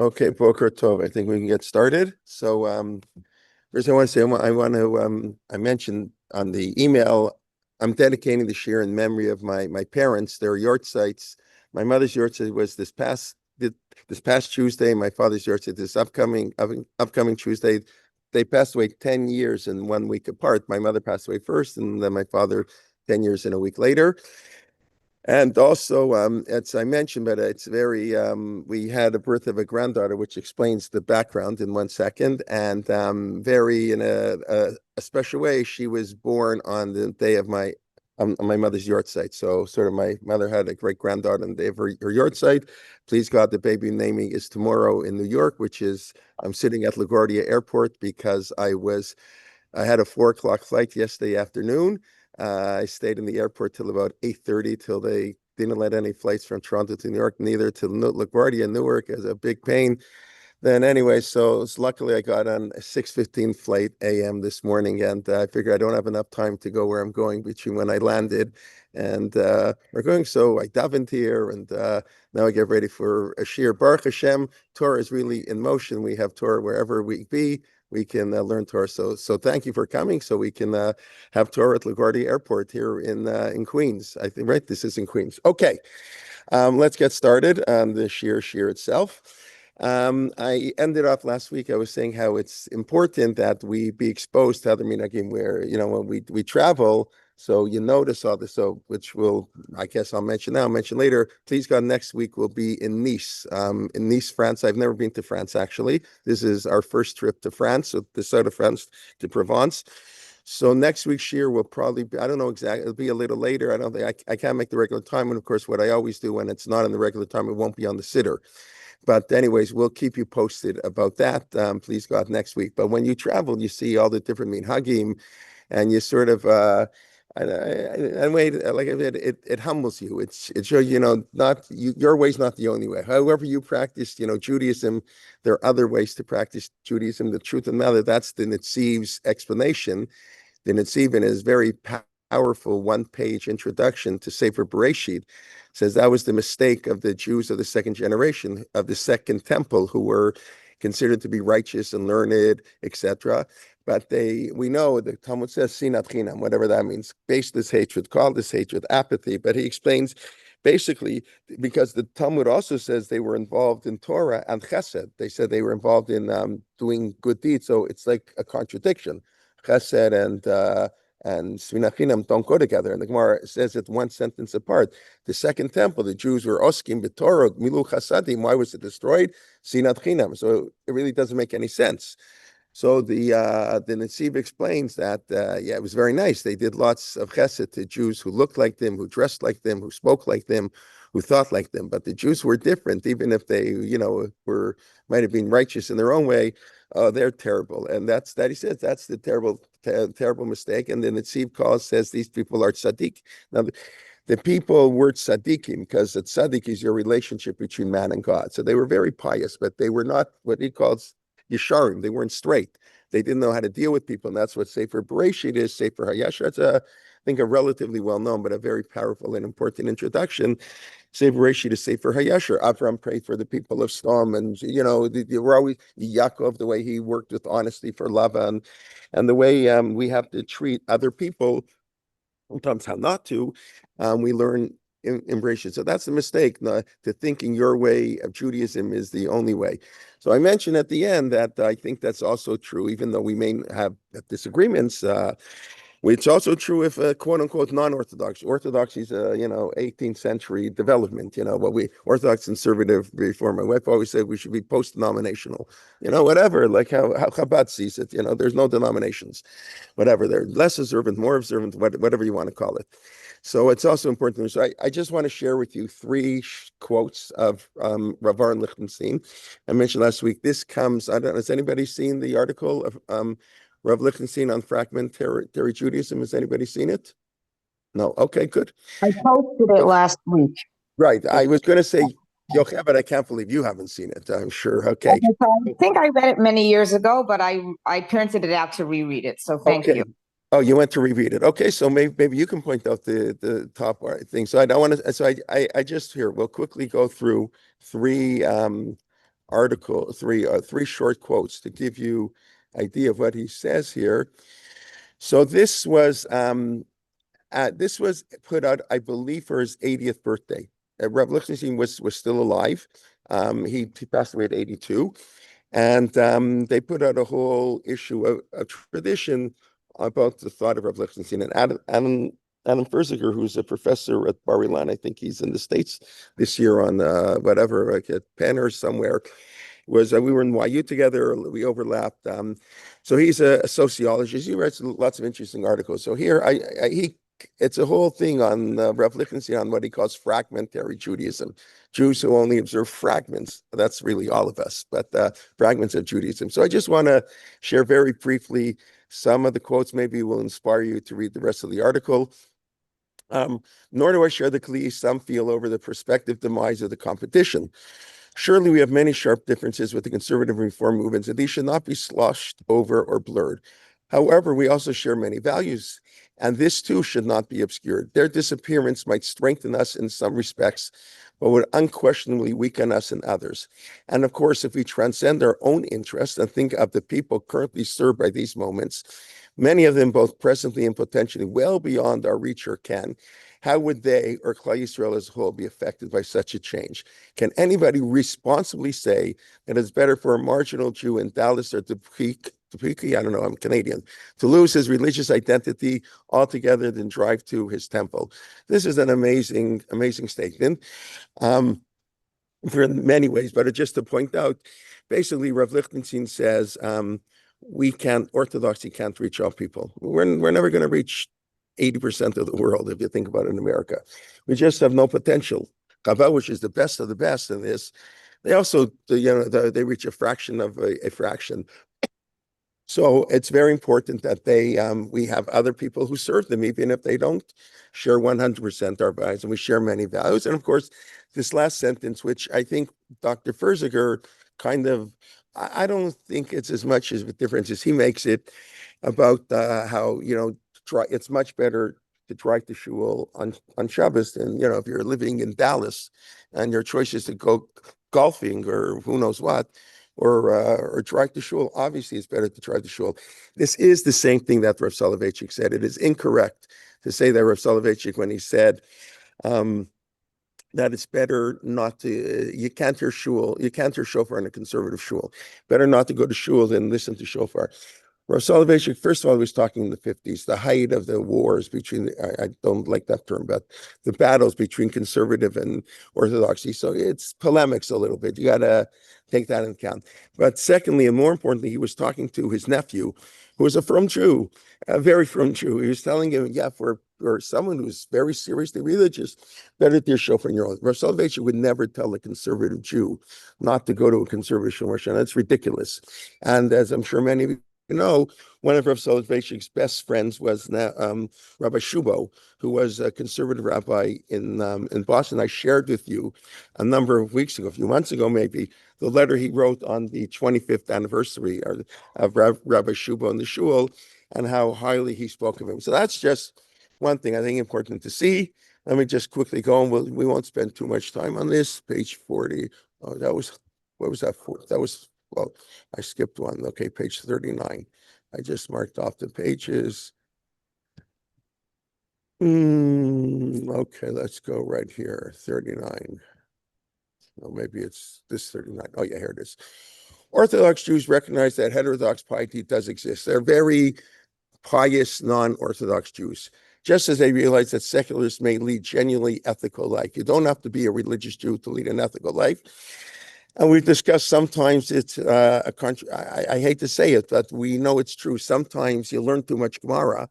Okay, Boker Tov. I think we can get started. So, first I want to say I mentioned on the email, I'm dedicating this year in memory of my parents. Their yard sites. My mother's yard site was this past Tuesday. My father's yard site this upcoming Tuesday. They passed away 10 years and 1 week apart. My mother passed away first, and then my father 10 years and a week later. And also, as I mentioned, but it's very, we had a birth of a granddaughter, which explains the background in 1 second. And very, in a special way, she was born on the day of my mother's yard site. So, sort of, my mother had a great granddaughter on the day of her yard site. Please God, the baby naming is tomorrow in New York, which is, I'm sitting at LaGuardia Airport because I had a 4 o'clock flight yesterday afternoon. I stayed in the airport till about 8:30 till they didn't let any flights from Toronto to New York, neither to LaGuardia, Newark, as a big pain. Then anyway, so luckily I got on a 6:15 flight a.m. this morning, and I figured I don't have enough time to go where I'm going between when I landed and we're going. So I davened here, and now I get ready for a shir. Baruch Hashem, Torah is really in motion. We have Torah wherever we be. We can learn Torah. So thank you for coming. So we can have Torah at LaGuardia Airport here in Queens. I think, right? This is in Queens. Okay. Let's get started on the shir itself. I ended off last week. I was saying how it's important that we be exposed to other minhagim where, when we travel. So you notice all this, which I guess I'll mention now, mention later. Please God, next week we'll be in Nice, France. I've never been to France, actually. This is our first trip to France, so the south of France to Provence. So next week's shir will probably be, I don't know exactly, it'll be a little later. I don't think I can't make the regular time. And of course, what I always do when it's not on the regular time, it won't be on the Siddur. But anyways, we'll keep you posted about that. Please God, next week. But when you travel, you see all the different minhagim, and you sort of, anyway, like I said, it humbles you. It shows not your way's not the only way. However you practice, Judaism, there are other ways to practice Judaism. The truth of the matter, that's the Netziv's explanation. The Netziv, in his very powerful one-page introduction to Sefer Bereshit, says that was the mistake of the Jews of the second generation, of the second temple, who were considered to be righteous and learned, etc. But we know the Talmud says sinat chinam, whatever that means, baseless hatred, call this hatred, apathy. But he explains basically because the Talmud also says they were involved in Torah and Chesed. They said they were involved in doing good deeds. So it's like a contradiction. Chesed and Svinachinam don't go together. And the Gemara says it one sentence apart. The second temple, the Jews were oskim b'Torah, milu chasadim. Why was it destroyed? Sinat chinam. So it really doesn't make any sense. So the Netziv explains that, it was very nice. They did lots of chesed to Jews who looked like them, who dressed like them, who spoke like them, who thought like them. But the Jews were different, even if they, might have been righteous in their own way. They're terrible. And that he says, that's the terrible mistake. And then the Netziv says these people are tzaddik. Now, the people were tzaddikim because a tzaddik is your relationship between man and God. So they were very pious, but they were not what he calls Yesharim. They weren't straight. They didn't know how to deal with people. And that's what Sefer Bereshit is, Sefer HaYashar. It's I think a relatively well-known, but a very powerful and important introduction. Sefer Bereshit is Sefer HaYashar. Avram prayed for the people of Sodom, and we're always Yaakov, the way he worked with honesty for Lavan, and the way we have to treat other people, sometimes how not to. We learn embrace it. So that's the mistake, to thinking your way of Judaism is the only way. So I mentioned at the end that I think that's also true, even though we may have disagreements. It's also true if quote unquote non-Orthodox. Orthodoxy is a 18th century development. What we Orthodox conservative reform. My wife always said we should be post-denominational. Whatever, like how Chabad sees it. There's no denominations. Whatever, they're less observant, more observant, whatever you want to call it. So it's also important. So I just want to share with you three quotes of Rav Aaron Lichtenstein. I mentioned last week. This comes. I don't know. Has anybody seen the article of Rav Lichtenstein on fragmentary Judaism? Has anybody seen it? No. Okay, good. I posted it last week. Right. I was going to say, Yochai, but I can't believe you haven't seen it. I'm sure. Okay. I think I read it many years ago, but I printed it out to reread it. So thank you. Oh, you went to reread it. Okay, so maybe you can point out the top thing. So I don't want to. So I just here. We'll quickly go through three article, three short quotes to give you idea of what he says here. So this was put out, I believe, for his 80th birthday. Reb Lichtenstein was still alive. He passed away at 82. And they put out a whole issue of a tradition about the thought of Reb Lichtenstein. And Adam Ferziger, who's a professor at Bar Ilan, I think he's in the States this year on whatever, like at Penn or somewhere, was we were in YU together, we overlapped. So he's a sociologist. He writes lots of interesting articles. So here, it's a whole thing on Rav Lichtenstein on what he calls fragmentary Judaism, Jews who only observe fragments. That's really all of us, but fragments of Judaism. So I just want to share very briefly some of the quotes. Maybe will inspire you to read the rest of the article. Nor do I share the kli some feel over the prospective demise of the competition. Surely we have many sharp differences with the conservative reform movements, and these should not be sloshed over or blurred. However, we also share many values, and this too should not be obscured. Their disappearance might strengthen us in some respects, but would unquestionably weaken us in others. And of course, if we transcend our own interests and think of the people currently served by these moments, many of them both presently and potentially well beyond our reach or ken, how would they or Klal Yisrael as a whole be affected by such a change? Can anybody responsibly say that it's better for a marginal Jew in Dallas or Topeka, I don't know, I'm Canadian, to lose his religious identity altogether than drive to his temple? This is an amazing, amazing statement. For many ways, but just to point out, basically, Rav Lichtenstein says Orthodoxy can't reach all people. We're never going to reach 80% of the world, if you think about it in America. We just have no potential. Chava, which is the best of the best in this, they also, they reach a fraction of a fraction. So it's very important that we have other people who serve them, even if they don't share 100% our values, and we share many values. And of course, this last sentence, which I think Dr. Ferziger kind of, I don't think it's as much as a difference as he makes it about how, it's much better to drive to shul on Shabbos than, if you're living in Dallas and your choice is to go golfing or who knows what, or drive to shul. Obviously, it's better to drive to shul. This is the same thing that Rav Soloveitchik said. It is incorrect to say that Rav Soloveitchik, when he said that it's better not to, you can't hear shofar in a conservative shul. Better not to go to shul than listen to shofar. Rav Soloveitchik, first of all, he was talking in the 50s, the height of the wars between, I don't like that term, but the battles between conservative and orthodoxy. So it's polemics a little bit. You got to take that into account. But secondly, and more importantly, he was talking to his nephew, who was a frum Jew, a very frum Jew. He was telling him, yeah, for someone who's very seriously religious, better to shofar in your own. Rav Soloveitchik would never tell a conservative Jew not to go to a conservative shul. That's ridiculous. And as I'm sure many of you know, one of Rav Soloveitchik's best friends was Rabbi Shubo, who was a conservative rabbi in Boston. I shared with you a number of weeks ago, a few months ago maybe, the letter he wrote on the 25th anniversary of Rabbi Shubo in the shul and how highly he spoke of him. So that's just one thing I think important to see. Let me just quickly go, and we won't spend too much time on this. Page 40. Oh, what was that for? That was, well, I skipped one. Okay, page 39. I just marked off the pages. Okay, let's go right here. 39. Oh, maybe it's this 39. Oh, yeah, here it is. Orthodox Jews recognize that heterodox piety does exist. They're very pious, non-Orthodox Jews, just as they realize that secularists may lead genuinely ethical life. You don't have to be a religious Jew to lead an ethical life. And we've discussed sometimes it's a country. I hate to say it, but we know it's true. Sometimes you learn too much Gemara,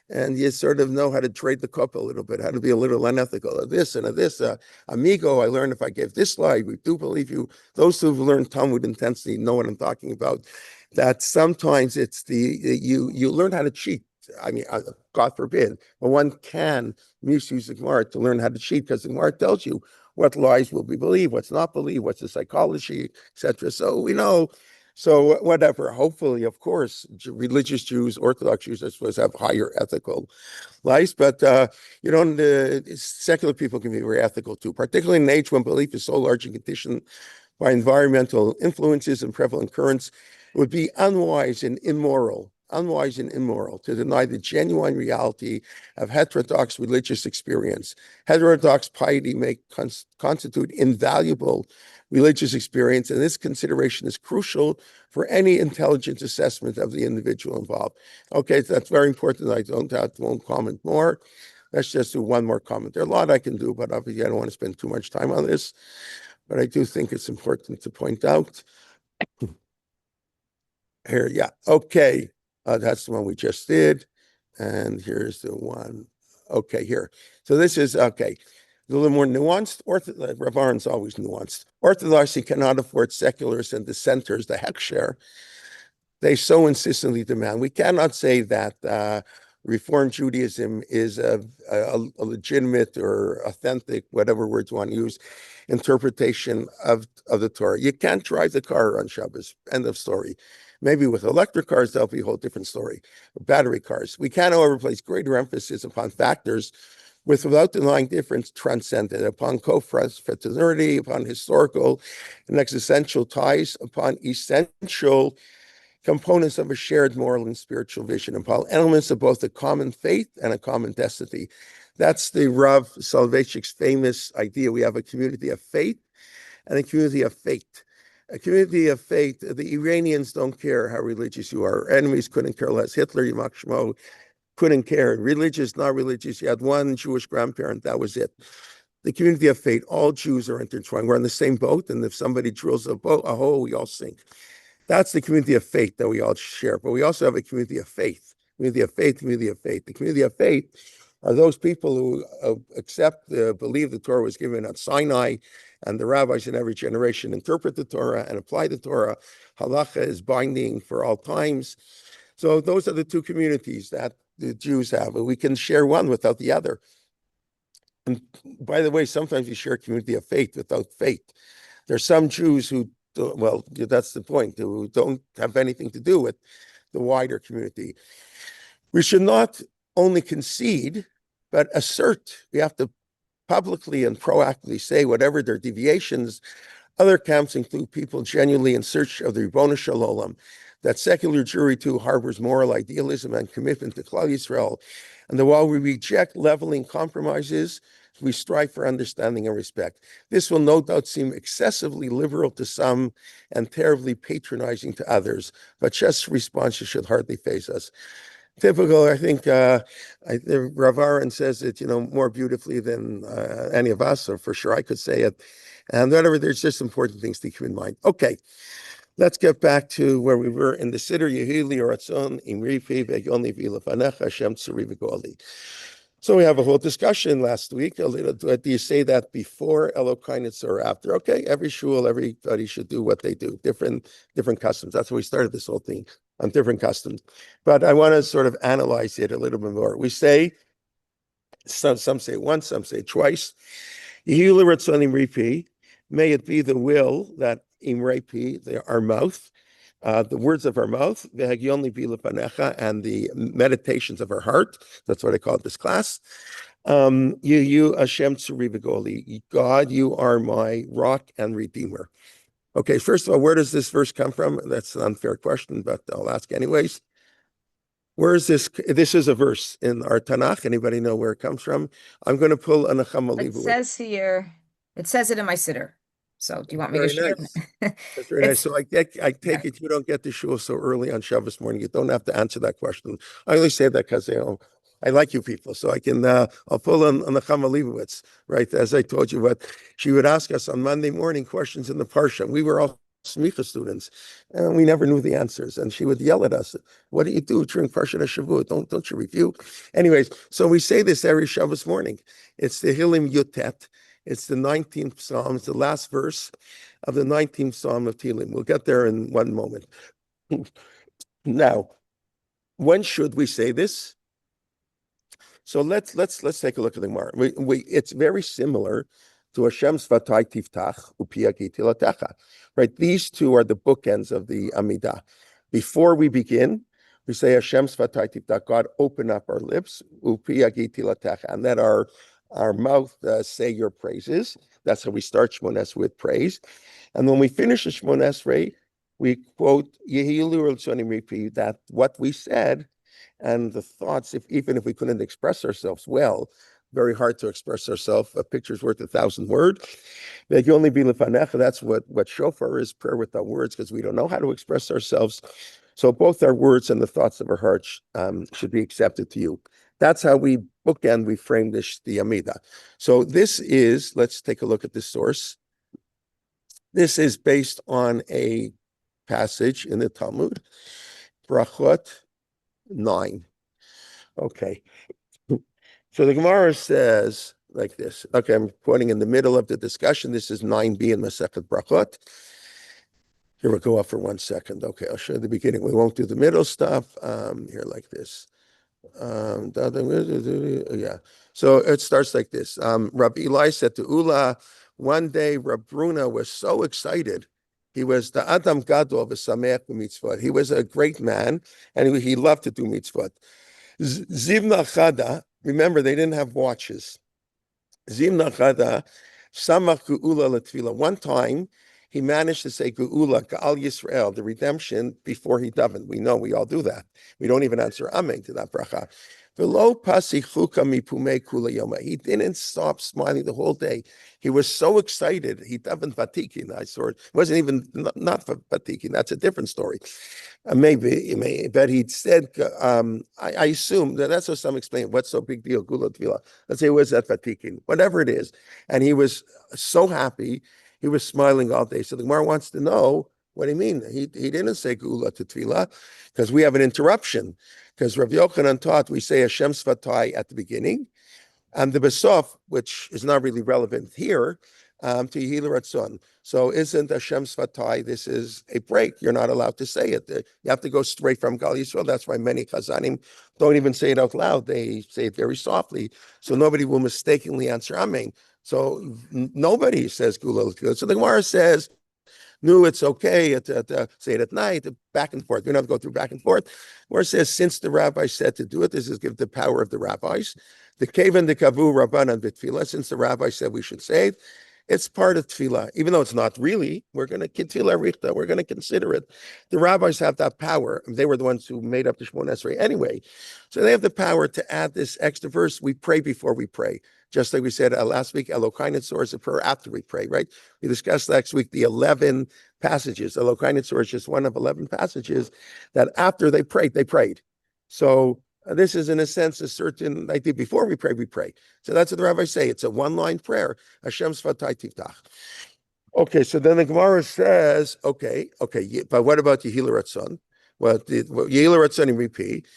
and you sort of know how to trade the cup a little bit, how to be a little unethical. Of this and of this, amigo. I learned if I give this lie, we do believe you. Those who've learned Talmud intensely know what I'm talking about. That sometimes it's you learn how to cheat. I mean, God forbid, but one can misuse the Gemara to learn how to cheat, because the Gemara tells you what lies will be believed, what's not believed, what's the psychology, etc. So we know. So whatever. Hopefully, of course, religious Jews, Orthodox Jews are supposed to have higher ethical lives, but secular people can be very ethical too, particularly in an age when belief is so large and conditioned by environmental influences and prevalent currents, it would be unwise and immoral to deny the genuine reality of heterodox religious experience. Heterodox piety may constitute invaluable religious experience, and this consideration is crucial for any intelligent assessment of the individual involved. Okay, so that's very important. I won't comment more. Let's just do one more comment. There are a lot I can do, but obviously I don't want to spend too much time on this. But I do think it's important to point out. Here, yeah, okay. That's the one we just did. And here's the one. Okay, here. So this is, okay, a little more nuanced. Rav Aharon's always nuanced. Orthodoxy cannot afford seculars and dissenters the heksher they so insistently demand. We cannot say that Reform Judaism is a legitimate or authentic, whatever words you want to use, interpretation of the Torah. You can't drive the car on Shabbos. End of story. Maybe with electric cars, that'll be a whole different story. Battery cars. We can, however, place greater emphasis upon factors without denying difference transcendent, upon co-fraternity, upon historical and existential ties, upon essential components of a shared moral and spiritual vision, upon elements of both a common faith and a common destiny. That's the Rav Soloveitchik's famous idea. We have a community of faith and a community of faith. A community of faith, the Iranians don't care how religious you are. Our enemies couldn't care less. Hitler, Yimak Shmo, couldn't care. Religious, not religious. You had one Jewish grandparent, that was it. The community of faith, all Jews are intertwined. We're on the same boat, and if somebody drills a hole, we all sink. That's the community of faith that we all share. But we also have a community of faith. Community of faith, community of faith. The community of faith are those people who believe the Torah was given at Sinai, and the rabbis in every generation interpret the Torah and apply the Torah. Halacha is binding for all times. So those are the two communities that the Jews have, and we can share one without the other. And by the way, sometimes you share a community of faith without faith. There's some Jews who, well, that's the point, who don't have anything to do with the wider community. We should not only concede, but assert. We have to publicly and proactively say whatever their deviations. Other camps include people genuinely in search of the Ribono Shel Olam. That secular Jewry too harbors moral idealism and commitment to Klal Yisrael. And that while we reject leveling compromises, we strive for understanding and respect. This will no doubt seem excessively liberal to some and terribly patronizing to others, but just responses should hardly faze us. Typical, I think, Rav Aharon says it, more beautifully than any of us, or for sure I could say it. And whatever, there's just important things to keep in mind. Okay, let's get back to where we were in the Siddur. Yehi li ratzon im rifi ve'yoni v'lefanecha Hashem tzuri v'goli. So we have a whole discussion last week. Do you say that before Elokai Netzor or after? Okay, every shul, everybody should do what they do. Different customs. That's why we started this whole thing, on different customs. But I want to sort of analyze it a little bit more. We say, some say once, some say twice. Yehi li ratzon im rifi. May it be the will that imrepi, our mouth, the words of our mouth, and the meditations of our heart. That's what I call this class. You Hashem tzuri v'goli. God, you are my rock and redeemer. Okay, first of all, where does this verse come from? That's an unfair question, but I'll ask anyways. Where is this? This is a verse in our Tanakh. Anybody know where it comes from? I'm going to pull a Nechama Leibowitz. It says here, it says it in my Siddur. So do you want me to share? Nice. That's very nice. So I take it you don't get to shul so early on Shabbos morning. You don't have to answer that question. I only say that because I like you people, so I can I'll pull on the Nechama Leibowitz, right? As I told you, what she would ask us on Monday morning questions in the Parsha. We were all Smicha students, and we never knew the answers. And she would yell at us, "What do you do during Parsha Shavuot? Don't you review?" Anyways, so we say this every Shabbos morning. It's the Hilim Yutet. It's the 19th Psalm. It's the last verse of the 19th Psalm of Tehillim. We'll get there in one moment. Now, when should we say this? So let's take a look at the Gemara. It's very similar to Hashem Svatai Tiftach Upiagi Tilatecha. Right? These two are the bookends of the Amidah. Before we begin, we say Hashem Svatai Tiftach. God, open up our lips. Upiagi Tilatecha, and that our mouth say your praises. That's how we start Shemon Esrei, with praise. And when we finish the Shemon Esrei, we quote Yehilu Ritzonim Ripi, that what we said and the thoughts, even if we couldn't express ourselves well, very hard to express ourselves. A picture's worth 1,000 words. They can only be lefanecha. That's what shofar is, prayer without words, because we don't know how to express ourselves. So both our words and the thoughts of our hearts should be accepted to you. That's how we bookend, we frame this, the Amida. So this is, let's take a look at the source. This is based on a passage in the Talmud, Brachot 9. Okay. So the Gemara says like this. Okay, I'm quoting in the middle of the discussion. This is 9b in Masechet Brachot. Here we'll go off for 1 second. Okay, I'll show you the beginning. We won't do the middle stuff. Here like this. Yeah. So it starts like this. Rabbi Eli said to Ula, one day Rab Bruna was so excited. He was the Adam Gadol v'Sameach b'mitzvot. He was a great man, and he loved to do mitzvot. Zivna Chada, remember they didn't have watches. Zivna Chada, Samach Geula L'Tfila. One time, he managed to say Geula, Ga'al Yisrael, the redemption, before he davened. We know we all do that. We don't even answer Amen to that bracha. He didn't stop smiling the whole day. He was so excited. He davened Vatikin. I saw it. It wasn't even not for Vatikin. That's a different story. Maybe, but he said, I assume that's what some explain. What's so big deal? Gula Tvila. Let's say it was at Vatikin, whatever it is. And he was so happy. He was smiling all day. So the Gemara wants to know what do you mean? He didn't say Gula to Tvila because we have an interruption. Because Rav Yochanan taught we say Hashem Svatai at the beginning, and the Besof, which is not really relevant here, to Yehilu Ratzon. So isn't Hashem Svatai, this is a break. You're not allowed to say it. You have to go straight from Gal Yisrael. That's why many Chazanim don't even say it out loud. They say it very softly, so nobody will mistakenly answer Amen. So nobody says Gula. So the Gemara says, no, it's okay to say it at night, back and forth. We don't have to go through back and forth. Where it says, since the rabbi said to do it, this is give the power of the rabbis. The kaven the kavu rabbanan b'tfilah, since the rabbi said we should say it, it's part of tefillah. Even though it's not really, we're going to tefillah richta, we're going to consider it. The rabbis have that power. They were the ones who made up the Shemon Esrei anyway. So they have the power to add this extra verse. We pray before we pray. Just like we said last week, Elokai Netzor is a prayer after we pray, right? We discussed last week the 11 passages. Elokai Netzor is just one of 11 passages that after they prayed. So this is, in a sense, a certain idea. Before we pray. So that's what the rabbis say. It's a one-line prayer. Hashem Svatai Tiftach. Okay, so then the Gemara says, okay, but what about Yehilu Ratzon? Well, Yehilu Ratzon in repeat.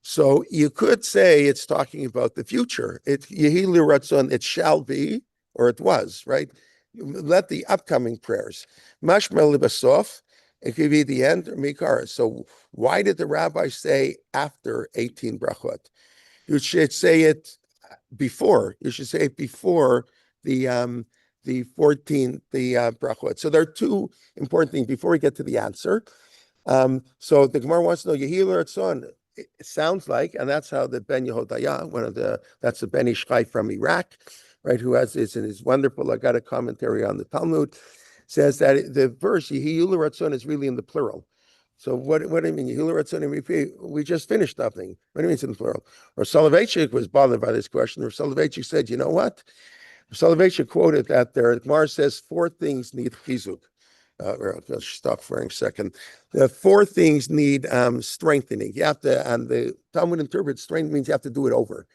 So you could say it's talking about the future. It Yehilu Ratzon, it shall be, or it was, right? Let the upcoming prayers. Mashmel Libasof, it could be the end or Mikar. So why did the rabbi say after 18 brachot? You should say it before. You should say it before the 14 brachot. So there are two important things before we get to the answer. So the Gemara wants to know Yehilu Ratzon. It sounds like, and that's how the Ben Yehodaya, that's the Ben Ishchai from Iraq, right, who has this in his wonderful, I got a commentary on the Talmud, says that the verse, Yehilu Ratzon, is really in the plural. So what do you mean? Yehilu Ratzon and repeat, we just finished something. What do you mean it's in the plural? Or Soloveitchik was bothered by this question. Or Soloveitchik said, you know what? Soloveitchik quoted that there, Gemara says 4 things need chizuk. I'll stop for a second. The 4 things need strengthening. You have to, and the Talmud interprets strength means you have to do it over.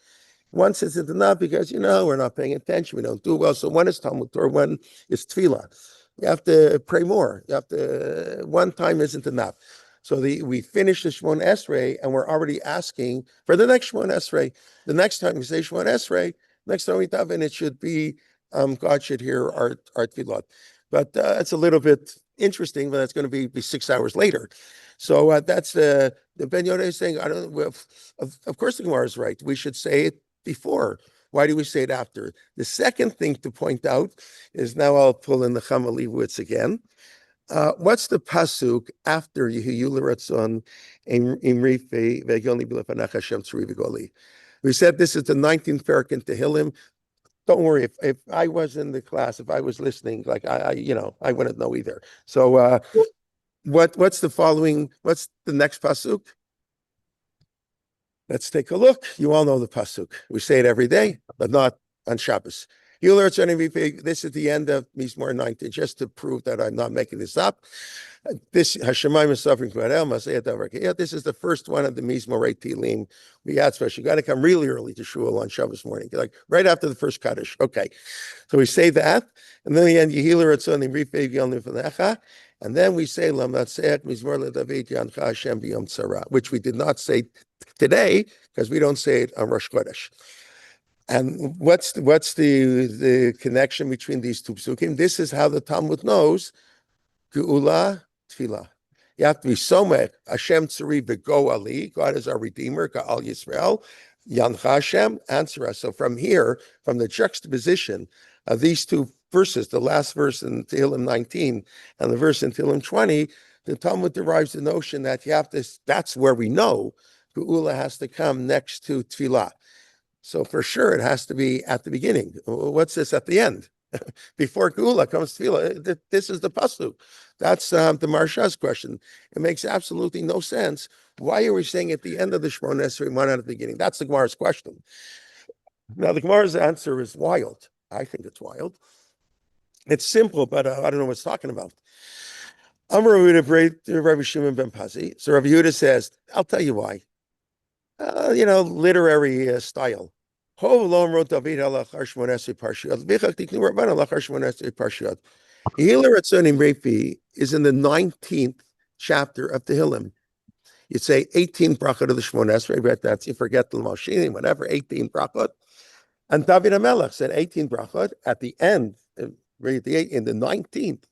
One says it's enough because, we're not paying attention. We don't do well. So one is Talmud Torah, one is tefillah. You have to pray more. You have to, one time isn't enough. So we finish the Shemon Esrei and we're already asking for the next Shemon Esrei. The next time we say Shemon Esrei, next time we daven, it should be, God should hear our tefillah. But it's a little bit interesting, but that's going to be 6 hours later. So that's the Ben Yoda is saying, I don't know, of course the Gemara is right. We should say it before. Why do we say it after? The second thing to point out is, now I'll pull in the Chama Leibowitz again. What's the pasuk after Yehilu Ratzon Imrife Ve'yoni B'lefanach Hashem Tzuri V'Goli? We said this is the 19th parak in Tehillim. don't worry. If I was in the class, if I was listening, like I wouldn't know either. So what's the following? What's the next pasuk? Let's take a look. You all know the pasuk. We say it every day, but not on Shabbos. This is the end of Mizmor 19, just to prove that I'm not making this up. This Hashemayim is suffering from This is the first one of the Mizmor Tilim. We had special. You got to come really early to shul on Shabbos morning, like right after the first Kaddish. Okay, so we say that, and then the end Yehiler Ratzon Rifei Yom Lefanecha, and then we say Lam Natseach Mizmor LeDavid Yancha Hashem B'Yom Tzara, which we did not say today because we don't say it on Rosh Chodesh. And what's the connection between these two psukim? This is how the Talmud knows Geula Tfilah. You have to be Somech Hashem Tzari V'Go Ali. God is our Redeemer. Ga'al Yisrael. Yancha Hashem. Answer us. So from here, from the juxtaposition of these two verses, the last verse in Tehillim 19 and the verse in Tehillim 20, the Talmud derives the notion that you have to. That's where we know Geula has to come next to Tfilah. So for sure, it has to be at the beginning. What's this at the end? Before Geula comes Tefillah. This is the pasuk. That's the Marsha's question. It makes absolutely no sense. Why are we saying at the end of the Shemona Esrei, one at the beginning? That's the Gemara's question. Now, the Gemara's answer is wild. I think it's wild. It's simple, but I don't know what it's talking about. Amar Rabbi Shimon ben Pazi. So Rabbi Yehuda says, I'll tell you why. Literary style. Yehiler Atzonim Refi is in the 19th chapter of Tehillim. You'd say 18 brachot of the Shemona Esrei, but that's you forget the Moshinim, whatever, 18 brachot. And David HaMelech said 18 brachot at the end, in the 19th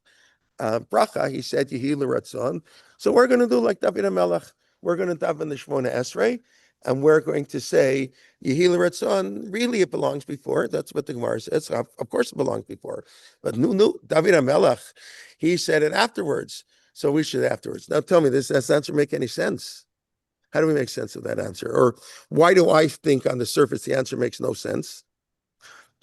bracha, he said Yehiler Atzon. So we're going to do like David HaMelech. We're going to daven the Shemona Esrei, and we're going to say Yehiler Ratzon. Really, it belongs before. That's what the Gemara says. Of course, it belongs before. But David HaMelech, he said it afterwards. So we should afterwards. Now, tell me, does that answer make any sense? How do we make sense of that answer? Or why do I think on the surface the answer makes no sense?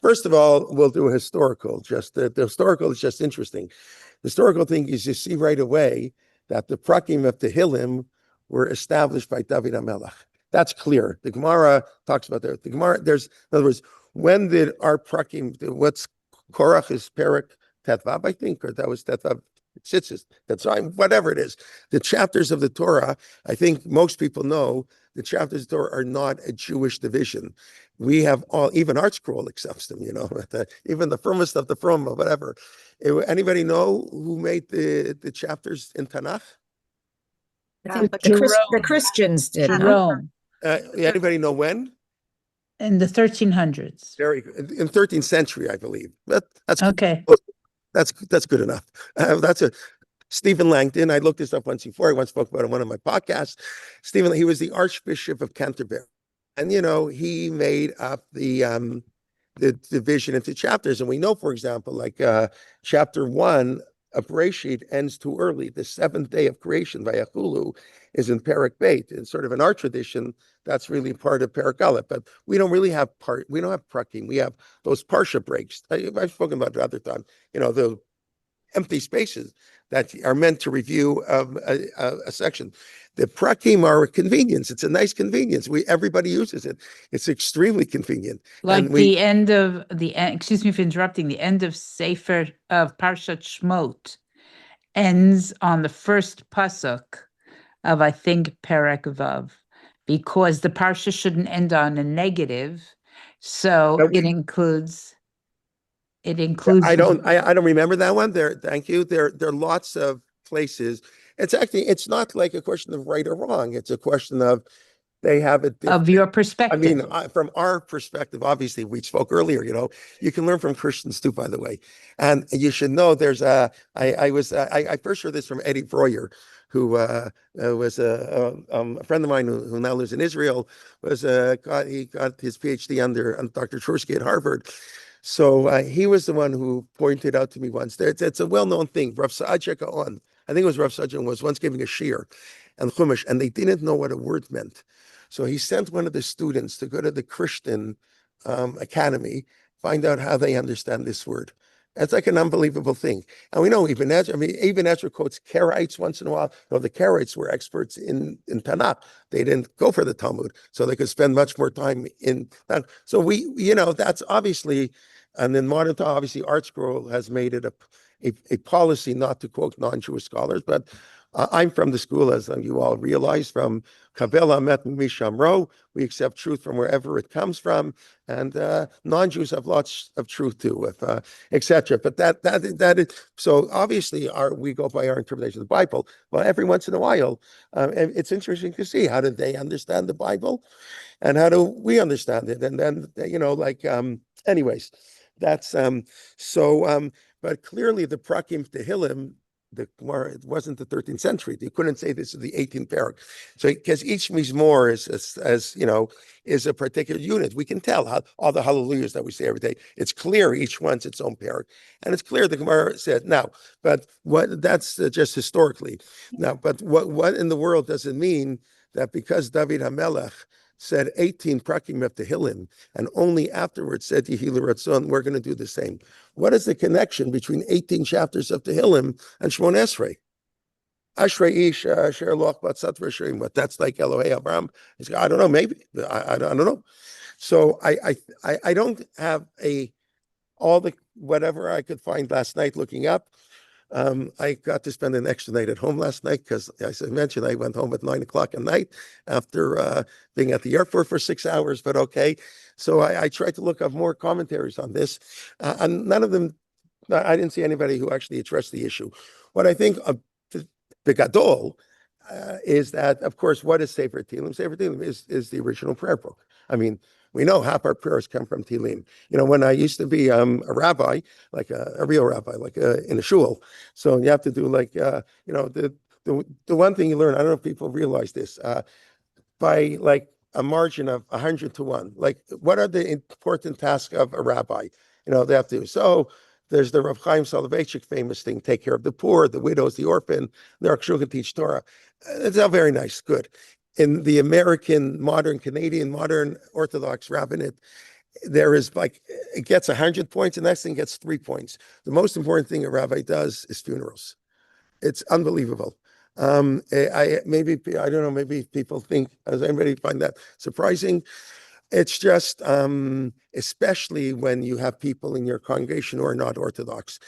First of all, we'll do a historical. Just the historical is just interesting. The historical thing is you see right away that the prakim of Tehillim were established by David HaMelech. That's clear. The Gemara talks about that. The Gemara, in other words, when did our prakim, what's Korach is Perek Tetvav, I think, or that was Tetvav Tzitzis, that's whatever it is. The chapters of the Torah, I think most people know, the chapters of the Torah are not a Jewish division. We have even Art Scroll accepts them, even the firmest of the firm, or whatever. Anybody know who made the chapters in Tanakh? I think the Christians did. Jerome. Anybody know when? In the 1300s. Very good. In 13th century, I believe. That's okay. That's good enough. That's Stephen Langton. I looked this up once before. I once spoke about it on one of my podcasts. Stephen, he was the Archbishop of Canterbury, and he made up the division into chapters. And we know, for example, like chapter 1 of Bereshit ends too early. The 7th day of creation, Vayachulu, is in Perek Beit. It's sort of in our tradition, that's really part of Perek Aleph. But we don't really have we don't have prakim. We have those parsha breaks. I've spoken about it other time. The empty spaces that are meant to review a section. The prakim are a convenience. It's a nice convenience. Everybody uses it. It's extremely convenient. Like the end of excuse me for interrupting, the end of Sefer of Parshat Shmot ends on the first pasuk of, I think, Perek Vav, because the parsha shouldn't end on a negative. So it includes. I don't remember that one. Thank you. There are lots of places. It's not like a question of right or wrong. It's a question of they have it of your perspective. I mean, from our perspective, obviously, we spoke earlier. You can learn from Christians too, by the way. And you should know there's I first heard this from Eddie Breuer, who was a friend of mine who now lives in Israel. He got his PhD under Dr. Trursky at Harvard. So he was the one who pointed out to me once. It's a well-known thing. Rav Saadia Gaon, I think it was Rav Saadia, was once giving a shiur and chumash, and they didn't know what a word meant. So he sent one of the students to go to the Christian academy find out how they understand this word. It's like an unbelievable thing. And we know even Ezra quotes Karaites once in a while. No, the Karaites were experts in Tanakh. They didn't go for the Talmud, so they could spend much more time in that. So that's obviously, and in modern time, obviously, ArtScroll has made it a policy not to quote non-Jewish scholars, but I'm from the school, as you all realize, from Kabbalah Met Mishamro. We accept truth from wherever it comes from, and non-Jews have lots of truth too, etc. But that is so. Obviously, we go by our interpretation of the Bible. Well, every once in a while, it's interesting to see how do they understand the Bible, and how do we understand it, and then anyways, that's so. But clearly, the Prakim Tehillim, it wasn't the 13th century. You couldn't say this is the 18th parak. So because each mizmor is a particular unit. We can tell how all the hallelujahs that we say every day. It's clear each one's its own parak. And it's clear the Gemara said now, but that's just historically. Now, but what in the world does it mean that because David HaMelech said 18 prakim of Tehillim, and only afterwards said Yehi L'Ratzon, we're going to do the same? What is the connection between 18 chapters of Tehillim and Shmon Esrei? Ashrei Ish Asher Loch Bat Satva Shreim. But that's like Elokai Abraham. I don't know, maybe. I don't know. So I don't have all the whatever I could find last night looking up. I got to spend an extra night at home last night because, as I mentioned, I went home at 9:00 at night after being at the airport for 6 hours, but okay. So I tried to look up more commentaries on this, and none of them, I didn't see anybody who actually addressed the issue. What I think the Gadol is that, of course, what is Sefer Tehillim? Sefer Tehillim is the original prayer book. I mean, we know half our prayers come from Tehillim. When I used to be a rabbi, like a real rabbi, like in a shul, so you have to do the one thing you learn. I don't know if people realize this, by like a margin of 100 to 1. Like, what are the important tasks of a rabbi? They have to. So there's the Rav Chaim Soloveitchik famous thing: take care of the poor, the widows, the orphan. The Akshuga teach Torah. It's all very nice, good. In the American, modern Canadian, modern Orthodox rabbinate, there is it gets 100 points, and the next thing gets 3 points. The most important thing a rabbi does is funerals. It's unbelievable. I don't know, maybe people think, does anybody find that surprising? It's just, especially when you have people in your congregation who are not Orthodox,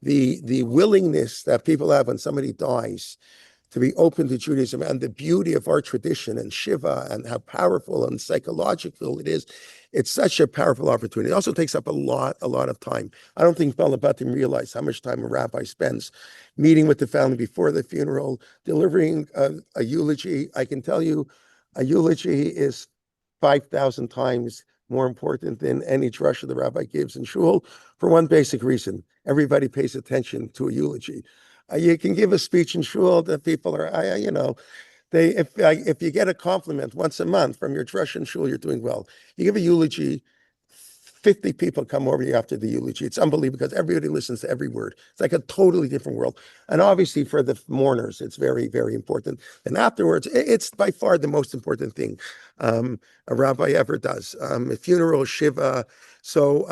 the willingness that people have when somebody dies to be open to Judaism, and the beauty of our tradition and Shiva, and how powerful and psychological it is. It's such a powerful opportunity. It also takes up a lot of time. I don't think Balabatim realize how much time a rabbi spends meeting with the family before the funeral, delivering a eulogy. I can tell you, a eulogy is 5,000 times more important than any drasha the rabbi gives in shul, for one basic reason: everybody pays attention to a eulogy. You can give a speech in shul that people are, if you get a compliment once a month from your drush in shul, you're doing well. You give a eulogy, 50 people come over you after the eulogy. It's unbelievable because everybody listens to every word. It's like a totally different world. And obviously for the mourners, it's very, very important. And afterwards, it's by far the most important thing a rabbi ever does. A funeral, shiva. So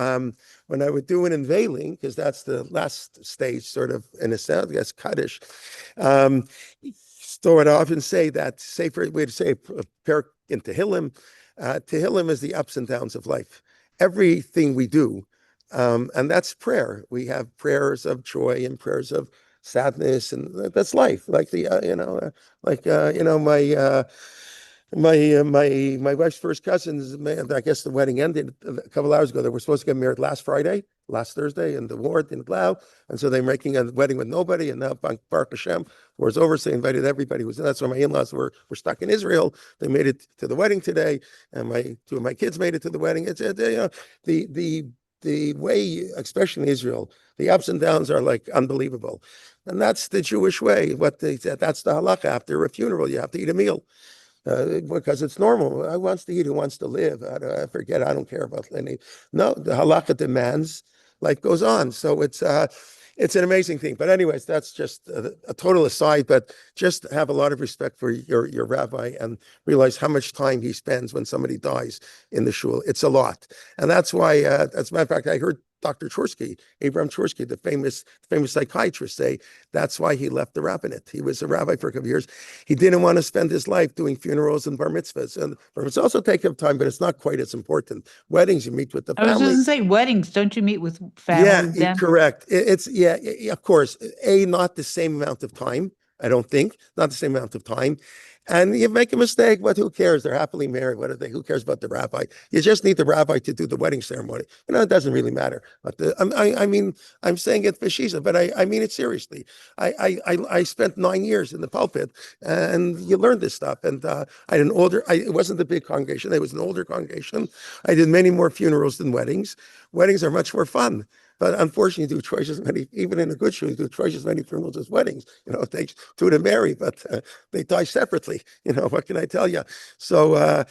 when I would do an unveiling, because that's the last stage, sort of, in a sense, I guess, Kaddish. So I'd often say that, we'd say a pair in Tehillim. Tehillim is the ups and downs of life. Everything we do, and that's prayer. We have prayers of joy and prayers of sadness, and that's life. Like my wife's first cousins, I guess the wedding ended a couple hours ago. They were supposed to get married last Thursday, in the ward in Glau, and so they're making a wedding with nobody. And now Baruch Hashem, war's over, so they invited everybody who's in. That's why my in-laws were stuck in Israel. They made it to the wedding today, and two of my kids made it to the wedding. It's the way, especially in Israel, the ups and downs are like unbelievable, and that's the Jewish way. That's the halakha. After a funeral, you have to eat a meal. Because it's normal. Who wants to eat? Who wants to live? I don't care about any. No, the halakha demands life goes on. So it's It's an amazing thing. But anyways, that's just a total aside, but just have a lot of respect for your rabbi and realize how much time he spends when somebody dies in the shul. It's a lot. And that's why, as a matter of fact, I heard Dr. Chorsky, Abraham Chorsky, the famous psychiatrist, say that's why he left the rabbinate. He was a rabbi for a couple of years. He didn't want to spend his life doing funerals and bar mitzvahs. And bar mitzvahs also take up time, but it's not quite as important. Weddings, you meet with the I was just family. gonna say weddings. Don't you meet with Yeah, family then? correct. It's of course, not the same amount of time. I don't think not the same amount of time. And you make a mistake, but who cares? They're happily married. What are they? Who cares about the rabbi? You just need the rabbi to do the wedding ceremony. It doesn't really matter. But I mean, I'm saying it fashiza, but I mean it seriously. I spent 9 years in the pulpit, and you learn this stuff. And I had an older. It wasn't a big congregation. It was an older congregation. I did many more funerals than weddings. Weddings are much more fun. But unfortunately, you do twice as many, even in a good shul, you do twice as many funerals as weddings. It takes two to marry, but they die separately. What can I tell you? So,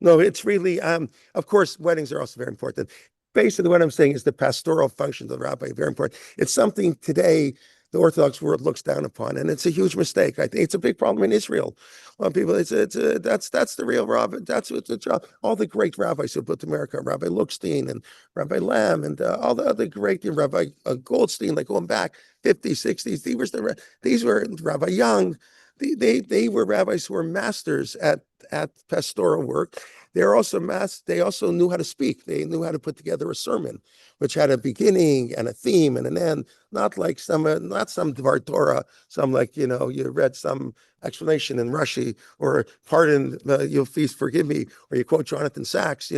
no, it's really, of course, weddings are also very important. Basically, what I'm saying is the pastoral function of the rabbi, very important. It's something today the Orthodox world looks down upon, and it's a huge mistake. I think it's a big problem in Israel. A lot of people, that's the real rabbi. That's what's the job. All the great rabbis who built America, Rabbi Lookstein and Rabbi Lamb, and all the other great Rabbi Goldstein, like going back 50s, 60s. These were Rabbi Young. They were rabbis who were masters at pastoral work. They also knew how to speak. They knew how to put together a sermon, which had a beginning and a theme and an end. Not like not some Dvar Torah, some like you read some explanation in Rashi, or pardon, you'll please forgive me, or you quote Jonathan Sachs,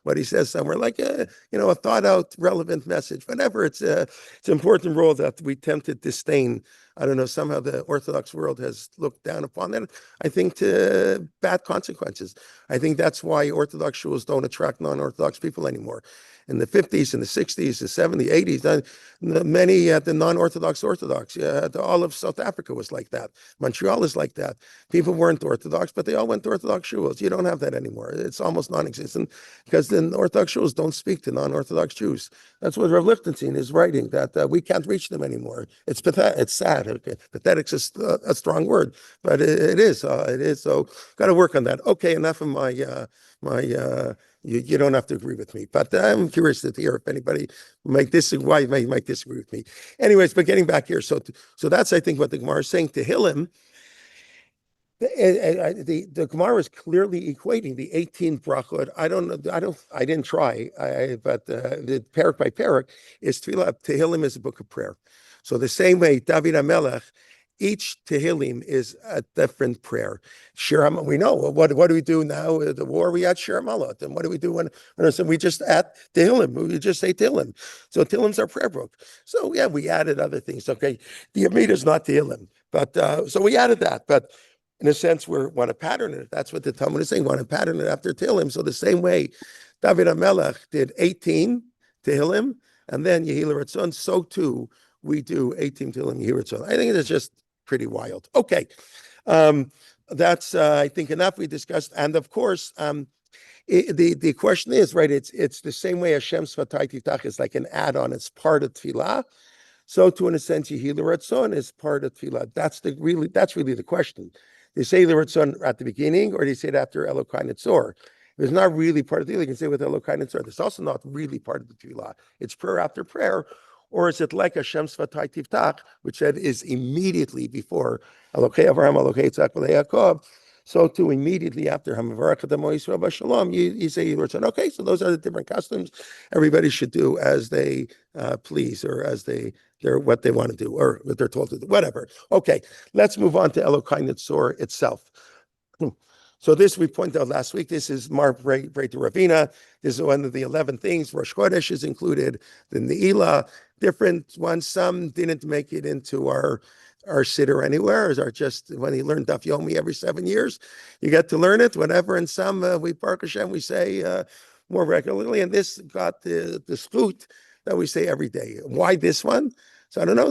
what he says somewhere, like a thought out, relevant message. Whatever, it's an important role that we tend to disdain. I don't know, somehow the Orthodox world has looked down upon that, I think, to bad consequences. I think that's why Orthodox shuls don't attract non-Orthodox people anymore. In the 50s and the 60s, the 70s, 80s, many the non-Orthodox Orthodox, all of South Africa was like that. Montreal is like that. People weren't Orthodox, but they all went to Orthodox shuls. You don't have that anymore. It's almost non-existent because the Orthodox shuls don't speak to non-Orthodox Jews. That's what Rav Lichtenstein is writing, that we can't reach them anymore. It's pathetic. It's sad. Okay. Pathetic is a strong word, but it is. It is. So got to work on that. Okay, enough of my you don't have to agree with me, but I'm curious to hear if anybody might disagree. Why might disagree with me? Anyways, but getting back here, so that's I think what the Gemara is saying. Tehillim. The Gemara is clearly equating the 18 brachot. I didn't try, but the parak by parak is Tefillah. Tehillim is a book of prayer. So the same way David HaMelech, each Tehillim is a different prayer. Shir HaMalot, we know, what do we do now? The war, we add Shir HaMalot. And what do we do when we just add Tehillim? We just say Tehillim. So Tehillim's our prayer book. So yeah, we added other things. Okay, the Amida is not Tehillim, but so we added that. But in a sense, we want to pattern it. That's what the Talmud is saying. We want to pattern it after Tehillim. So the same way David HaMelech did 18 Tehillim, and then Yehilah Ratzon, so too we do 18 Tehillim Yehilah Ratzon. I think it is just pretty wild. Okay. That's, I think, enough we discussed. And of course, the question is, right, it's the same way Hashem Svatay Tiftach is like an add-on. It's part of Tefillah. So too, in a sense, Yehilah Ratzon is part of Tefillah. That's really the question. They say the Ratzon at the beginning, or they say it after Elokai Netzor. If it's not really part of the Tefillah, you can say with Elokai Netzor. It's also not really part of the Tefillah. It's prayer after prayer. Or is it like Hashem Svatay Tiftach, which said is immediately before Elokai Avraham, Elokai Yitzhak, Elokai Yaakov? So too, immediately after Hamavarach Adam Yisrael B'Shalom, you say you return. Okay, so those are the different customs. Everybody should do as they please, or as they're what they want to do, or what they're told to do, whatever. Okay, let's move on to Elokai Netzor itself. So this we pointed out last week. This is Mar Brei to Ravina. This is one of the 11 things. Rosh Chodesh is included. The Ne'ilah, different ones. Some didn't make it into our Siddur anywhere. Are just when you learn Daf Yomi every 7 years, you get to learn it whenever. And some we Baruch Hashem we say more regularly. And this got the sput that we say every day. Why this one? So I don't know.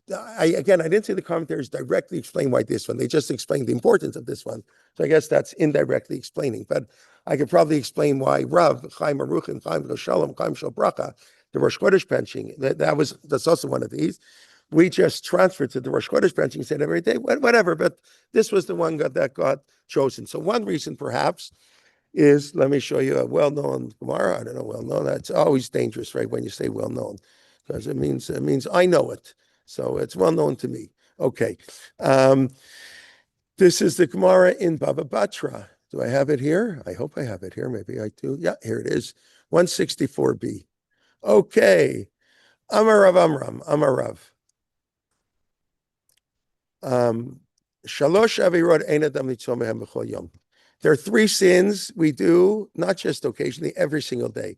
I didn't see the commentaries directly explain why this one. They just explained the importance of this one. So I guess that's indirectly explaining. But I could probably explain why Rav, Chaim Aruch, and Chaim Shalom, Chaim Shal Bracha, the Rosh Chodesh benching. That's also one of these. We just transferred to the Rosh Chodesh benching and said every day, whatever. But this was the one that got chosen. So one reason, perhaps, is, let me show you a well-known Gemara. I don't know, well-known. That's always dangerous, right? When you say well-known, because it means I know it. So it's well-known to me. Okay. This is the Gemara in Baba Batra. Do I have it here? I hope I have it here. Maybe I do. Yeah, here it is. 164b. Okay. Amarav Amram. Amarav. Shalosh avirot ein adam litzom mehem b'chol yom. There are 3 sins we do, not just occasionally, every single day.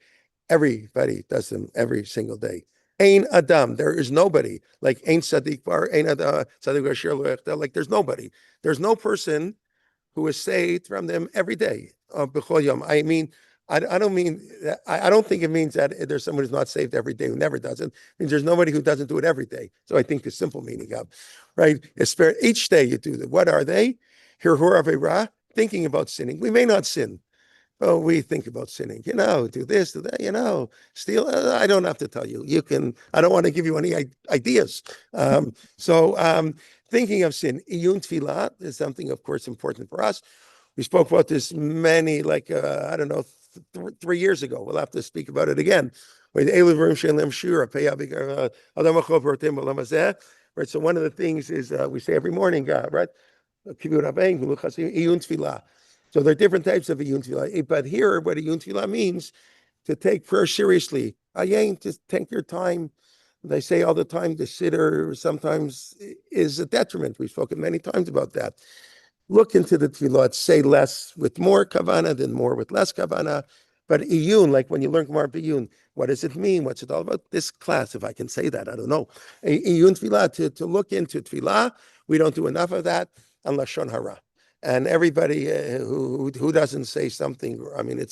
Everybody does them every single day. Ein adam, there is nobody. Like ein tzaddik bar, ein adam tzaddik asher lo yachtel. Like there's nobody. There's no person who is saved from them every day. B'chol yom. I mean, I don't mean that, I don't think it means that there's someone who's not saved every day who never does it. It means there's nobody who doesn't do it every day. So I think the simple meaning of, right? Each day you do them. What are they? Hirhur avera, thinking about sinning. We may not sin. Oh, we think about sinning. Do this, do that. Steal. I don't have to tell you. You can. I don't want to give you any ideas. Thinking of sin. Iyun tefillah is something, of course, important for us. We spoke about this many, 3 years ago. We'll have to speak about it again. Right. So one of the things is we say every morning, right? So there are different types of iyun tefillah. But here, what iyun tefillah means, to take prayer seriously. To take your time. They say all the time, the siddur sometimes is a detriment. We've spoken many times about that. Look into the tefillah, say less with more kavanah than more with less kavanah. But iyun, like when you learn Gemara iyun, what does it mean? What's it all about? This class, if I can say that, I don't know. Iyun tefillah, to look into tefillah, we don't do enough of that on lashon hara. And everybody who doesn't say something, I mean,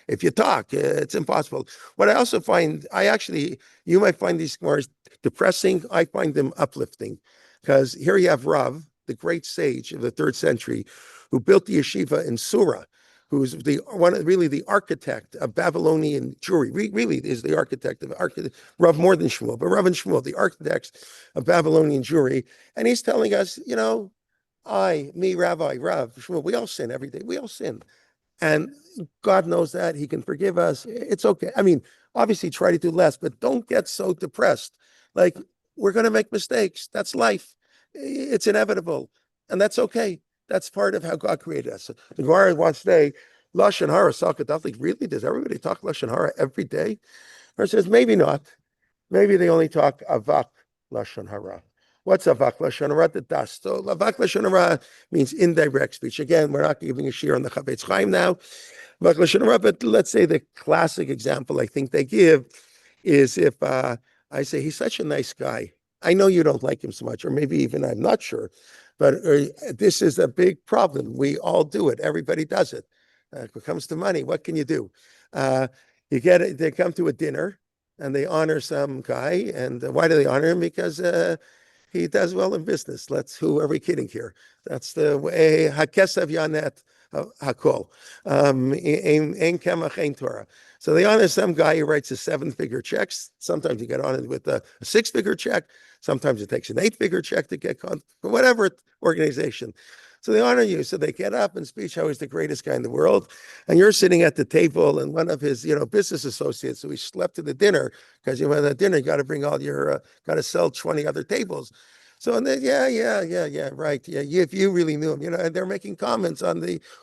if you talk, it's impossible. What I also find, you might find these Gemaras depressing. I find them uplifting, because here you have Rav, the great sage of the 3rd century, who built the yeshiva in Surah, who's the architect of Babylonian Jewry. Really is the architect of Rav more than Shmuel, but Rav and Shmuel, the architects of Babylonian Jewry, and he's telling us, Rabbi, Rav, Shmuel, we all sin every day. We all sin, and God knows that. He can forgive us. It's okay. I mean, obviously, try to do less, but don't get so depressed. Like, we're going to make mistakes. That's life. It's inevitable, and that's okay. That's part of how God created us. The Gemara wants to say, lashon hara sakadaflik. Really, does everybody talk lashon hara every day? Or says maybe not. Maybe they only talk avak lashon hara. What's avak lashon hara? The dust. So avak lashon hara means indirect speech. Again, we're not giving a shir on the Chavetz Chaim now. Avak lashon hara, but let's say the classic example I think they give is if I say he's such a nice guy. I know you don't like him so much, or maybe even I'm not sure, but this is a big problem. We all do it. Everybody does it. When it comes to money, what can you do? They come to a dinner and they honor some guy. And why do they honor him? Because he does well in business. Who are we kidding here? That's the way. Hakesav yanet hakol. Ein kemach ein Torah. So they honor some guy who writes a 7-figure check. Sometimes you get honored with a 6-figure check. Sometimes it takes an 8-figure check to get for whatever organization. So they honor you. So they get up and speech how he's the greatest guy in the world. And you're sitting at the table, and one of his, business associates, who he slept at the dinner, because at the dinner, you got to bring all your, got to sell 20 other tables. So, and then, right. Yeah, if you really knew him, and they're making comments on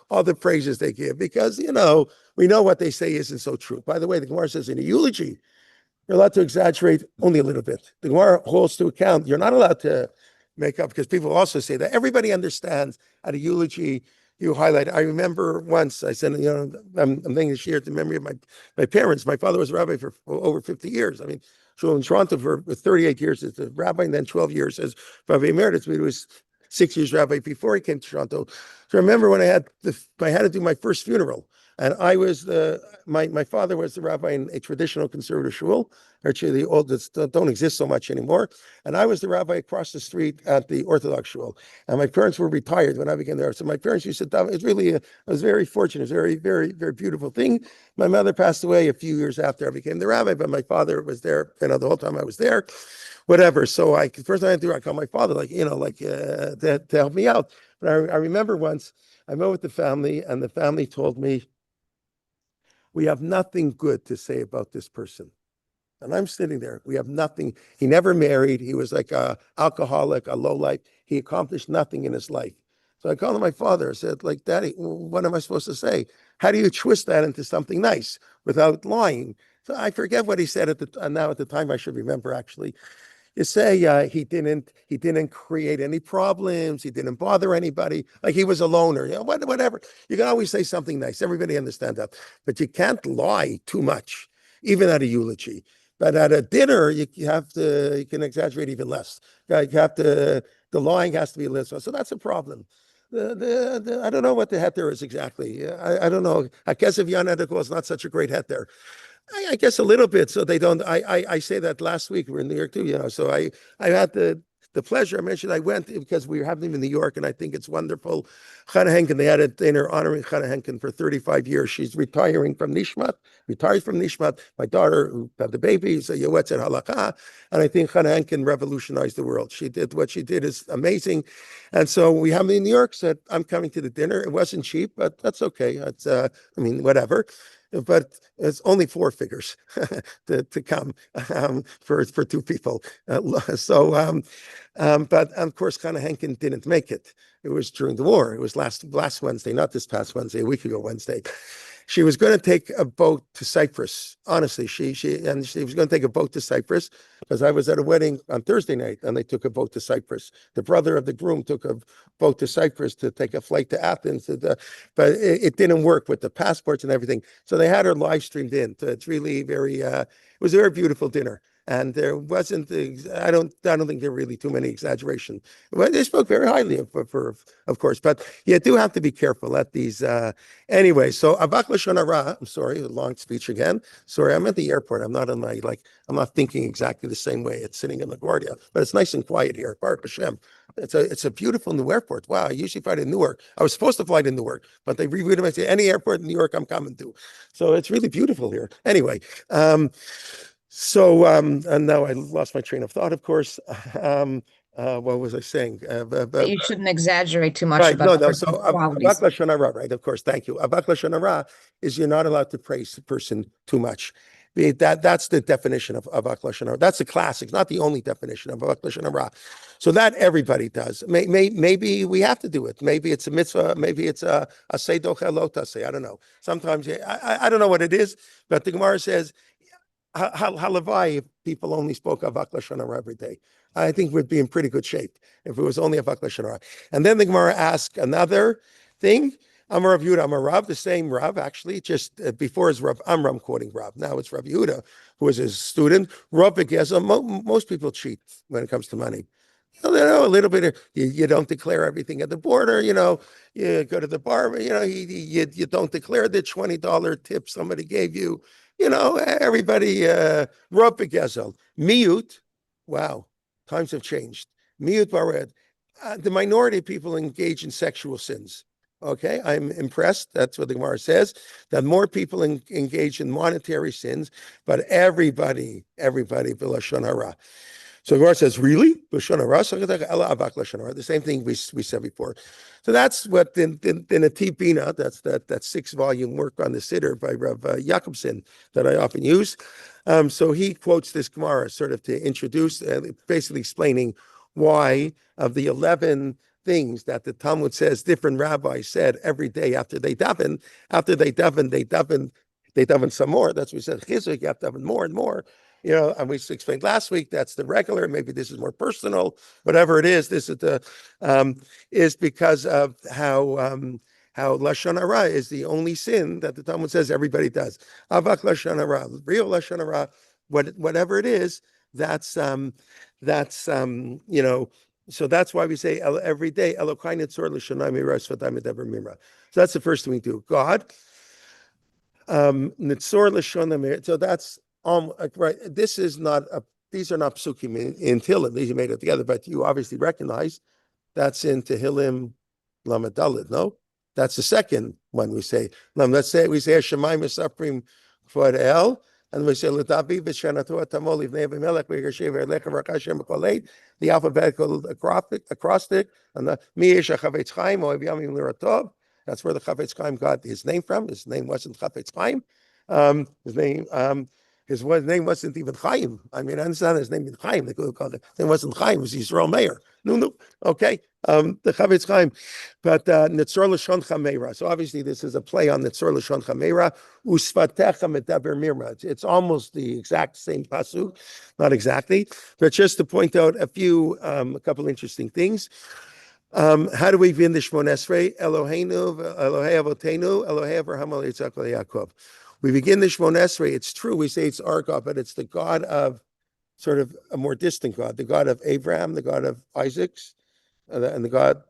all the praises they give, because, we know what they say isn't so true. By the way, the Gemara says in a eulogy, you're allowed to exaggerate only a little bit. The Gemara holds to account. You're not allowed to make up, because people also say that everybody understands at a eulogy you highlight. I remember once I said, I'm thinking this year to memory of my parents. My father was a rabbi for over 50 years. I mean, so in Toronto for 38 years as a rabbi, and then 12 years as Rabbi Emeritus. He was 6 years rabbi before he came to Toronto. So I remember when I had to do my first funeral. And I was my father was the rabbi in a traditional conservative shul, actually the old that don't exist so much anymore. And I was the rabbi across the street at the Orthodox shul. And my parents were retired when I began there. So my parents used to tell me, I was very fortunate. It was a very, very, very beautiful thing. My mother passed away a few years after I became the rabbi, but my father was there, the whole time I was there, whatever. So first thing I do, I called my father, to help me out. But I remember once I met with the family, and the family told me, we have nothing good to say about this person. And I'm sitting there. We have nothing. He never married. He was like a alcoholic, a lowlife. He accomplished nothing in his life. So I called my father. I said, Daddy, what am I supposed to say? How do you twist that into something nice without lying? So I forget what he said at the time. I should remember actually. You say he didn't create any problems. He didn't bother anybody. Like he was a loner. Whatever. You can always say something nice. Everybody understands that, but you can't lie too much, even at a eulogy. But at a dinner, you can exaggerate even less. The lying has to be less. So that's a problem. I don't know what the heter is exactly. I don't know. I guess if Jan Edekol is not such a great heter. I guess a little bit, so they don't. I say that last week we were in New York too, So I had the pleasure. I mentioned I went because we were having them in New York, and I think it's wonderful. Chana Henkin, they had a dinner honoring Chana Henkin for 35 years. She's retired from Nishmat. My daughter, who had the baby, is a Yoetzet Halakha, and I think Chana Henkin revolutionized the world. What she did is amazing, and so we have them in New York. Said I'm coming to the dinner. It wasn't cheap, but that's okay. It's whatever. But it's only 4 figures to come for 2 people. But of course, Chana Henkin didn't make it. It was during the war. It was last Wednesday, not this past Wednesday, a week ago Wednesday. She was going to take a boat to Cyprus. Honestly, she was going to take a boat to Cyprus because I was at a wedding on Thursday night, and they took a boat to Cyprus. The brother of the groom took a boat to Cyprus to take a flight to Athens, but it didn't work with the passports and everything. So they had her live streamed in. So it's really it was a very beautiful dinner. And there wasn't, I don't think there were really too many exaggerations. Well, they spoke very highly of course, but you do have to be careful at these. Anyway, so Avak Lashon Hara, I'm sorry, a long speech again. Sorry, I'm at the airport. I'm not I'm not thinking exactly the same way. It's sitting in LaGuardia, but it's nice and quiet here. Baruch Hashem. It's a beautiful new airport. Wow, I usually fly to Newark. I was supposed to fly to Newark, but they reviewed it and said, any airport in New York I'm coming to. So it's really beautiful here. Anyway, and now I lost my train of thought, of course. What was I saying? But you shouldn't exaggerate too much Right, about no. So qualities. Avak Lashon Hara, right? Of course, thank you. Avak Lashon Hara is you're not allowed to praise the person too much. That's the definition of Avak Lashon Hara. That's the classic, not the only definition of Avak Lashon Hara. So that everybody does. Maybe we have to do it. Maybe it's a mitzvah. Maybe it's a seidoch elotase. I don't know. Sometimes I don't know what it is, but the Gemara says, halavai, if people only spoke Avak Lashon Hara every day. I think we'd be in pretty good shape if it was only Avak Lashon Hara. And then the Gemara asks another thing. Amar Rav Yehuda, Amar Rav, the same Rav, actually, just before is Rav Amram quoting Rav. Now it's Rav Yehuda, who was his student. Rav Begeza, most people cheat when it comes to money. A little bit of, you don't declare everything at the border, you go to the bar, you don't declare the $20 tip somebody gave you, everybody, Rav Begezel. Miut, wow, times have changed. Miut Bared, the minority of people engage in sexual sins. Okay, I'm impressed. That's what the Gemara says, that more people engage in monetary sins, but everybody, b'lashon hara. So the Gemara says, really? B'lashon hara? The same thing we said before. So that's what the Nativ Bina, that's that 6-volume work on the Siddur by Rav Jacobson that I often use. So he quotes this Gemara sort of to introduce, basically explaining why of the 11 things that the Talmud says different rabbis said every day after they daven. After they daven some more. That's what we said. Chizuk, you have to daven more and more. And we explained last week that's the regular. Maybe this is more personal. Whatever it is, this is is because of how Lashon Hara is the only sin that the Talmud says everybody does. Avak Lashon Hara, real Lashon Hara, whatever it is, that's so that's why we say every day, Elokai Netzor l'shanai miras v'dai medaber mimra. So that's the first thing we do. God, Netzor Lashon. So that's right. This is not a. These are not psukim in Tehillim. These are made up together, but you obviously recognize that's in Tehillim Lamed Daled. No, that's the second one we say. Let's say we say Shemaim Esaprim for El, and we say L'Davi v'Shanatu Atamol Livnei Avimelech v'Yershev Erlecha V'Rakashem B'Koleit, the alphabetical acrostic, and the Miyesh HaChavetz Chaim Oev Yamim L'Ratov. That's where the Chavetz Chaim got his name from. His name wasn't Chavetz Chaim. His name wasn't even Chaim. I mean, I understand his name is Chaim. They could have called it. His name wasn't Chaim. It was Yisrael Meir. No. Okay. The Chavetz Chaim. But Netzor L'Shon Chameira. So obviously this is a play on Netzor L'Shon Chameira. Usvatecha Medaber Mirma. It's almost the exact same pasuk. Not exactly. But just to point out a couple interesting things. How do we begin the Shmon Esrei? Eloheinu, Elohei Avotenu, Elohei Avraham, Yitzchak, Yaakov. We begin the Shmon Esrei. It's true. We say it's our God, but it's the God of sort of a more distant God, the God of Abraham, the God of Isaac's, and the God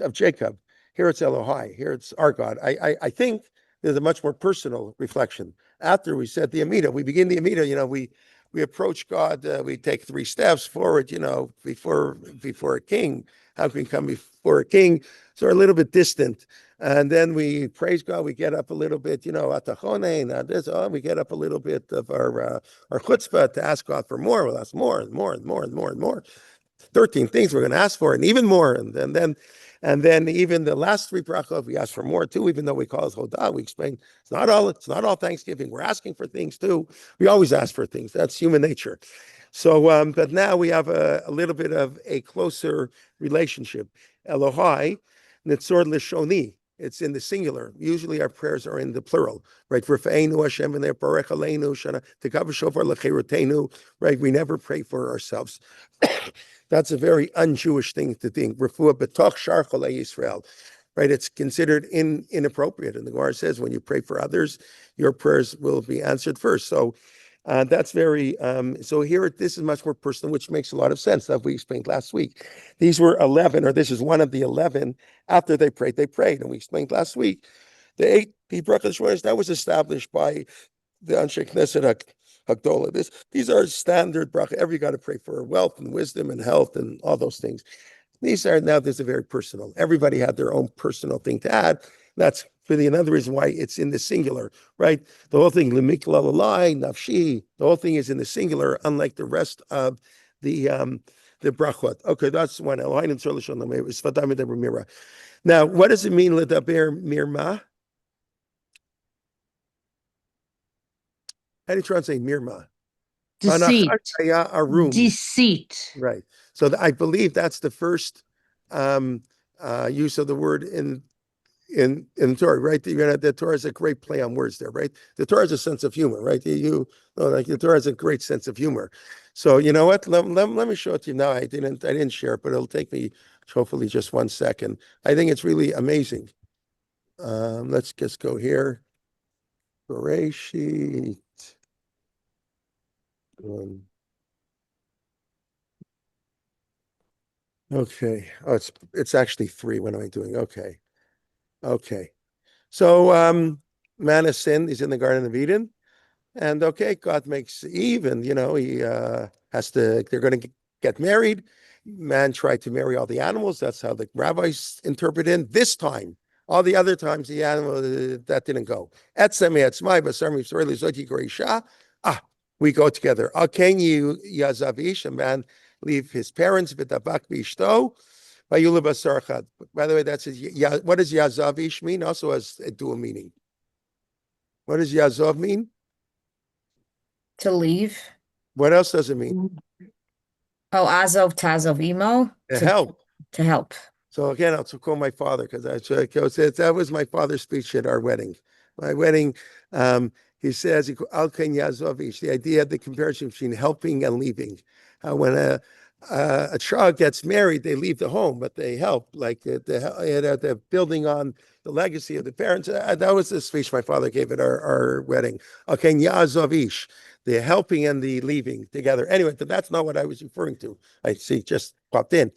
of Jacob. Here it's Elokai. Here it's our God. I think there's a much more personal reflection. After we said the Amida, we begin the Amida. We approach God. We take 3 steps forward. Before a king. How can we come before a king? So we're a little bit distant. And then we praise God. We get up a little bit, we get up a little bit of our chutzpah to ask God for more. Well, that's more and more and more and more and more. 13 things we're going to ask for, and even more. And then even the last 3 brachot, we ask for more too, even though we call it Hodah. We explain it's not all Thanksgiving. We're asking for things too. We always ask for things. That's human nature. So, but now we have a little bit of a closer relationship. Elohai, Netzor Lishoni. It's in the singular. Usually our prayers are in the plural, right? Rifeinu Hashem and Barech Aleinu Shana Tekav Shofar Lechirutenu. Right? We never pray for ourselves. That's a very un-Jewish thing to think. Refuah betoch shar cholei Yisrael. Right? It's considered inappropriate. And the Gemara says when you pray for others, your prayers will be answered first. So that's very, so here, this is much more personal, which makes a lot of sense, that we explained last week. These were 11, or this is one of the 11. After they prayed, and we explained last week. The 8 brachas that was established by the Anshe Knesset Hagdolah. These are standard brachas. Every got to pray for wealth and wisdom and health and all those things. These are now, there's a very personal. Everybody had their own personal thing to add. That's really another reason why it's in the singular, right? The whole thing, lemikla lalai, nafshi, the whole thing is in the singular, unlike the rest of the brachot. Okay, that's one. Now, what does it mean, ledaber mirma? How do you translate mirma? Deceit. Deceit. Right. So I believe that's the first use of the word in the Torah, right? The Torah is a great play on words there, right? The Torah has a sense of humor, right? The Torah has a great sense of humor. So you know what? Let me show it to you now. I didn't share it, but it'll take me hopefully just 1 second. I think it's really amazing. Let's just go here. Bereshit. Okay. Oh, it's actually 3. What am I doing? Okay. So man has sinned. He's in the Garden of Eden. And God makes Eve, and he they're going to get married. Man tried to marry all the animals. That's how the rabbis interpret it. This time, all the other times, the animal, that didn't go. We go together. Can you yazavish, a man leave his parents, v'tabak b'ishto, v'yulu basar chad. By the way, what does yazavish mean? Also has a dual meaning. What does yazav mean? To leave. What else does it mean? Oh, azov, tazov, emo. To help. To help. So again, I'll call my father, because that was my father's speech at our wedding. My wedding, he says, Al Ken Yazovish, the idea, the comparison between helping and leaving. When a child gets married, they leave the home, but they help, like they're building on the legacy of the parents. That was the speech my father gave at our wedding. Al Ken Yazovish, the helping and the leaving together. Anyway, but that's not what I was referring to. I see, just popped in.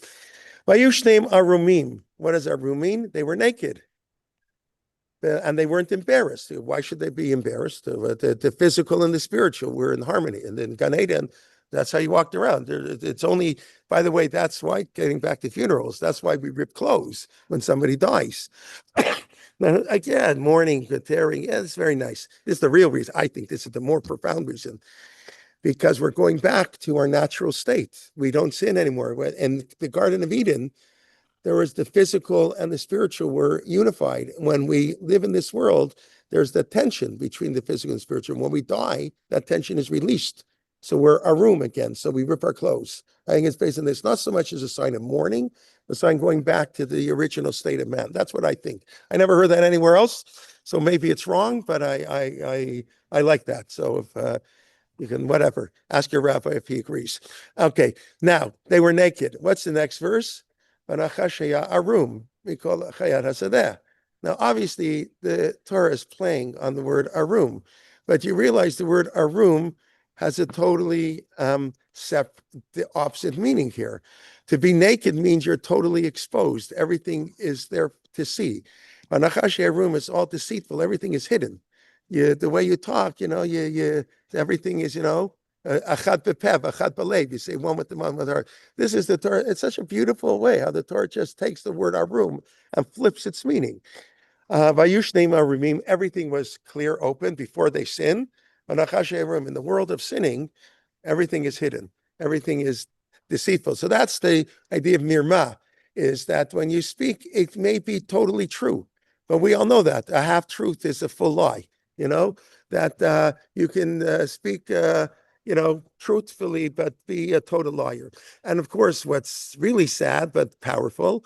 Vayushneim arumim. What does arum mean? They were naked. And they weren't embarrassed. Why should they be embarrassed? The physical and the spiritual were in harmony. And then Gan Eden, that's how you walked around. It's only, by the way, that's why, getting back to funerals, that's why we rip clothes when somebody dies. Now, again, mourning, tearing, yeah, it's very nice. This is the real reason. I think this is the more profound reason, because we're going back to our natural state. We don't sin anymore. In the Garden of Eden, there was the physical and the spiritual were unified. When we live in this world, there's the tension between the physical and spiritual. When we die, that tension is released. So we're a room again. So we rip our clothes. I think it's based on this, not so much as a sign of mourning, a sign going back to the original state of man. That's what I think. I never heard that anywhere else. So maybe it's wrong, but I like that. So if you can, whatever, ask your rabbi if he agrees. Okay, now they were naked. What's the next verse? A room. We call it Chayat HaSadeh. Now, obviously, the Torah is playing on the word arum, but you realize the word arum has a totally the opposite meaning here. To be naked means you're totally exposed. Everything is there to see. Arum is all deceitful. Everything is hidden. The way you talk, everything is, achat bepev, achat belev. You say one with the one with her. This is the Torah. It's such a beautiful way how the Torah just takes the word arum and flips its meaning. Vayushneim arumim. Everything was clear, open before they sin. In the world of sinning, everything is hidden. Everything is deceitful. So that's the idea of mirma, is that when you speak, it may be totally true, but we all know that a half truth is a full lie. That you can speak, truthfully, but be a total liar. And of course, what's really sad but powerful,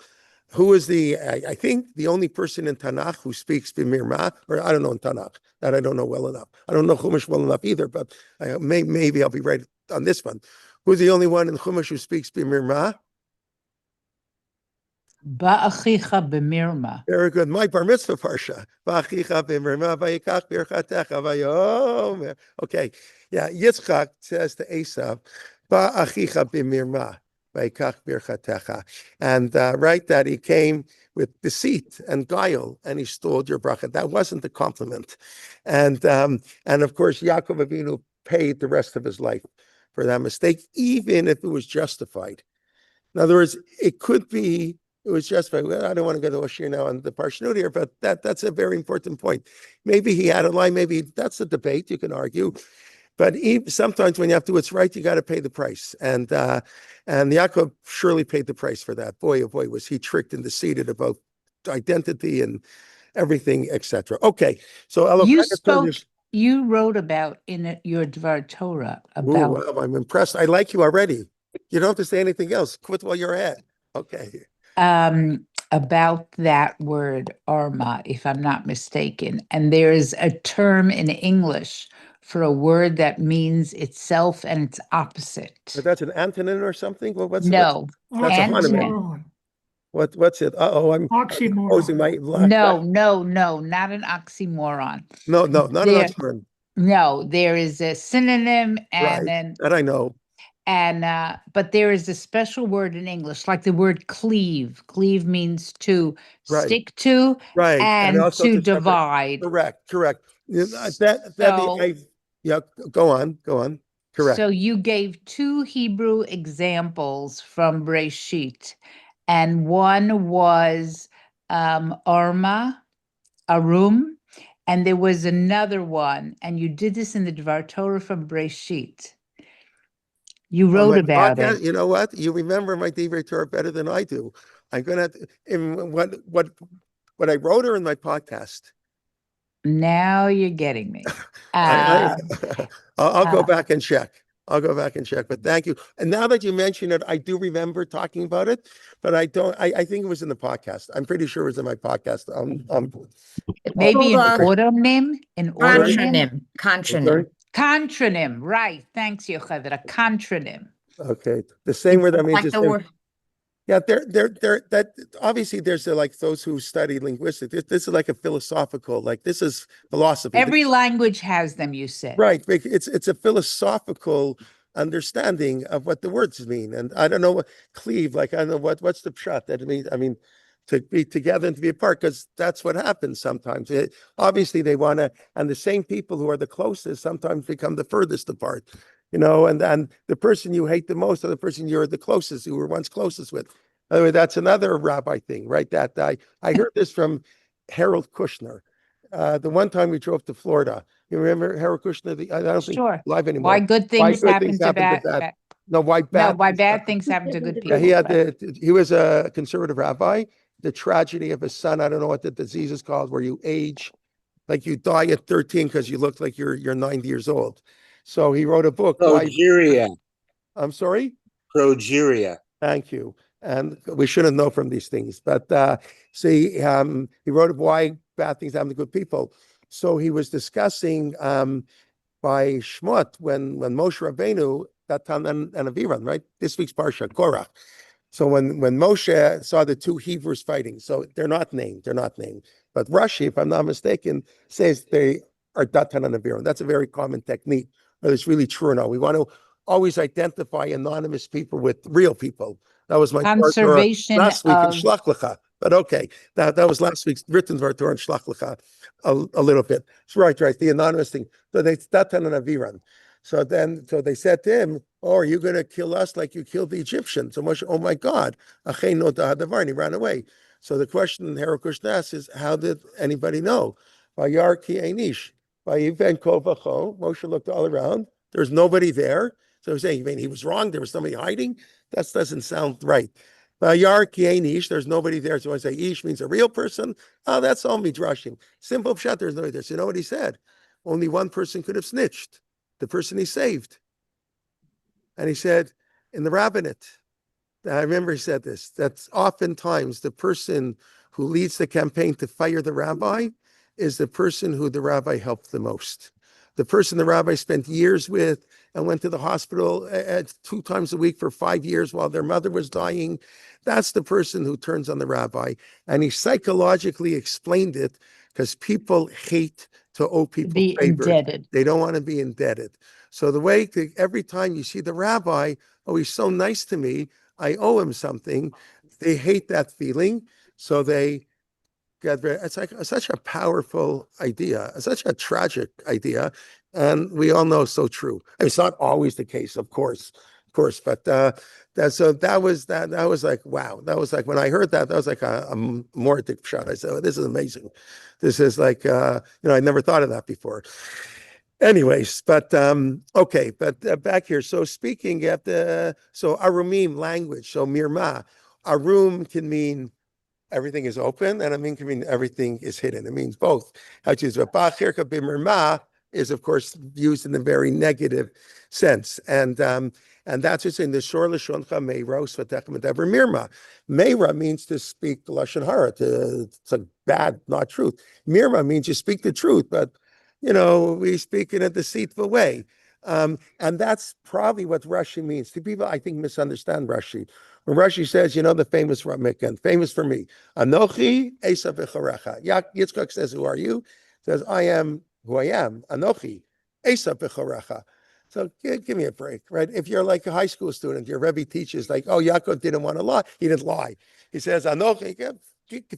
who is I think the only person in Tanakh who speaks b'mirma, or I don't know in Tanakh, that I don't know well enough. I don't know Chumash well enough either, but maybe I'll be right on this one. Who's the only one in Chumash who speaks b'mirma? Ba'achicha b'mirma. Very good. My bar mitzvah parsha. Ba'achicha b'mirma vayikach birchatecha vayomer. Okay. Yeah. Yitzchak says to Esav, Ba'achicha b'mirma vayikach birchatecha. And right, that he came with deceit and guile and he stole your bracha. That wasn't the compliment. And of course, Yaakov Avinu paid the rest of his life for that mistake, even if it was justified. In other words, it could be, it was justified. Well, I don't want to go to Oshir now on the Parshanut here, but that's a very important point. Maybe he had a lie, maybe that's a debate, you can argue. But sometimes when you have to do what's right, you got to pay the price. And Yaakov surely paid the price for that. Boy, oh boy, was he tricked and deceived about identity and everything, etc. Okay, so Elokai, you wrote about in your Dvar Torah about. Ooh, wow, I'm impressed. I like you already. You don't have to say anything else. Quit while you're ahead. Okay. About that word arma, if I'm not mistaken. And there is a term in English for a word that means itself and its opposite. But that's an antonym or something? Well, That's a antonym. What's it? I'm Oxymoron. No, not an oxymoron. No, not an oxymoron. No, there is a synonym and right. That I know. And but there is a special word in English, like the word cleave. Cleave means to stick to, right, and also to divide. Correct. Go on. Correct. So you gave two Hebrew examples from Breshit, and one was Arma, Arum, and there was another one, and you did this in the Dvar Torah from Breshit. You wrote about it. You know what? You remember my Divrei Torah better than I do. I'm gonna what I wrote or in my podcast. Now you're getting me. I'll go back and check. But thank you. And now that you mention it, I do remember talking about it, but I don't. I think it was in the podcast. I'm pretty sure it was in my podcast. Maybe an autonym, Contronym, right? Thanks, Yocheved. A contronym. Okay, the same word. I mean, Like the word. Yeah, that obviously there's like those who study linguistics. This is like a philosophical, like this is philosophy. Every language has them, you said. Right. It's a philosophical understanding of what the words mean. And I don't know what cleave, like I don't know what's the pshat that means. I mean, to be together and to be apart, because that's what happens sometimes. Obviously, they want to, and the same people who are the closest sometimes become the furthest apart, and the person you hate the most are the person you're the closest, you were once closest with. By the way, that's another rabbi thing, right? That I heard this from Harold Kushner. The one time we drove to Florida, you remember Harold Kushner? I don't think Sure. he's alive anymore. Why good Why things good happen things to happen to bad, No, why no, bad why things bad happen. things happen to good Yeah, people. he was a conservative rabbi. The tragedy of his son, I don't know what the disease is called, where you age, like you die at 13 because you look like you're 90 years old. So he wrote a book. Progeria. I'm sorry? Progeria. Thank you. And we shouldn't know from these things. But see, he wrote why bad things happen to good people. So he was discussing by Shmot when Moshe Rabbeinu, Datan and Aviram, right? This week's Parsha, Korach. So when Moshe saw the two Hebrews fighting, so they're not named, but Rashi, if I'm not mistaken, says they are Datan and Aviram. That's a very common technique, whether it's really true or not. We want to always identify anonymous people with real people. That was my Conservation last week in of Shlach Lecha. But okay, that was last week's written Torah in Shlach Lecha a little bit. It's right, the anonymous thing. So it's Datan and Aviram. So they said to him, "Oh, are you going to kill us like you killed the Egyptians?" So Moshe, oh my God, and he ran away. So the question Harold Kushner asks is, how did anybody know? Vayar ki einish, vayiven kol v'cho. Moshe looked all around. There's nobody there. So he's saying, he was wrong. There was somebody hiding. That doesn't sound right. Vayar ki einish. There's nobody there. So I say ish means a real person. Oh, that's all midrashim. Simple pshat. There's nobody there. So you know what he said? Only one person could have snitched. The person he saved. And he said, in the rabbinate, I remember he said this, that's oftentimes the person who leads the campaign to fire the rabbi is the person who the rabbi helped the most. The person the rabbi spent years with and went to the hospital 2 times a week for 5 years while their mother was dying, that's the person who turns on the rabbi. And he psychologically explained it because people hate to owe people be favors. indebted. They don't want to be indebted. So the way every time you see the rabbi, oh, he's so nice to me, I owe him something. They hate that feeling. So they get very, it's like such a powerful idea, such a tragic idea. And we all know it's so true. I mean, it's not always the case, of course, but that was like, wow. That was like, when I heard that was like a more addictive shot. I said, oh, this is amazing. This is like, I never thought of that before. Anyways, but okay, but back here. So speaking at so arumim language. So mirma, arum can mean everything is open, and amin can mean everything is hidden. It means both. How to use ba'chirka b'mirma is of course used in a very negative sense, and that's what's in the shor l'shoncha meira svatechem ever mirma. Meira means to speak lashon hara. It's a bad, not truth. Mirma means you speak the truth, but we speak in a deceitful way. And that's probably what Rashi means. The people, I think, misunderstand Rashi. When Rashi says, the famous Ramikan, famous for me, Anochi Esav V'chorecha. Yitzchak says, who are you? Says, I am who I am. Anochi Esav V'chorecha. So give me a break, right? If you're like a high school student, your Rebbe teaches like, oh, Yaakov didn't want to lie. He didn't lie. He says, Anochi,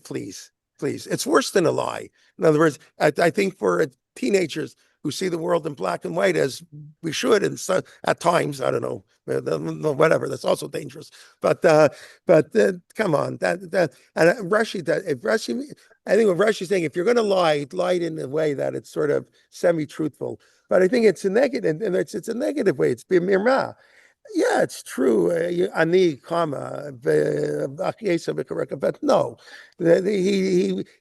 please. It's worse than a lie. In other words, I think for teenagers who see the world in black and white, as we should, and so, at times, I don't know, whatever. That's also dangerous. But come on, and Rashi. If Rashi, I think what Rashi's saying, if you're going to lie in a way that it's sort of semi-truthful. But I think it's a negative, and it's a negative way. It's b'mirma. Yeah, it's true. Ani, comma, but no,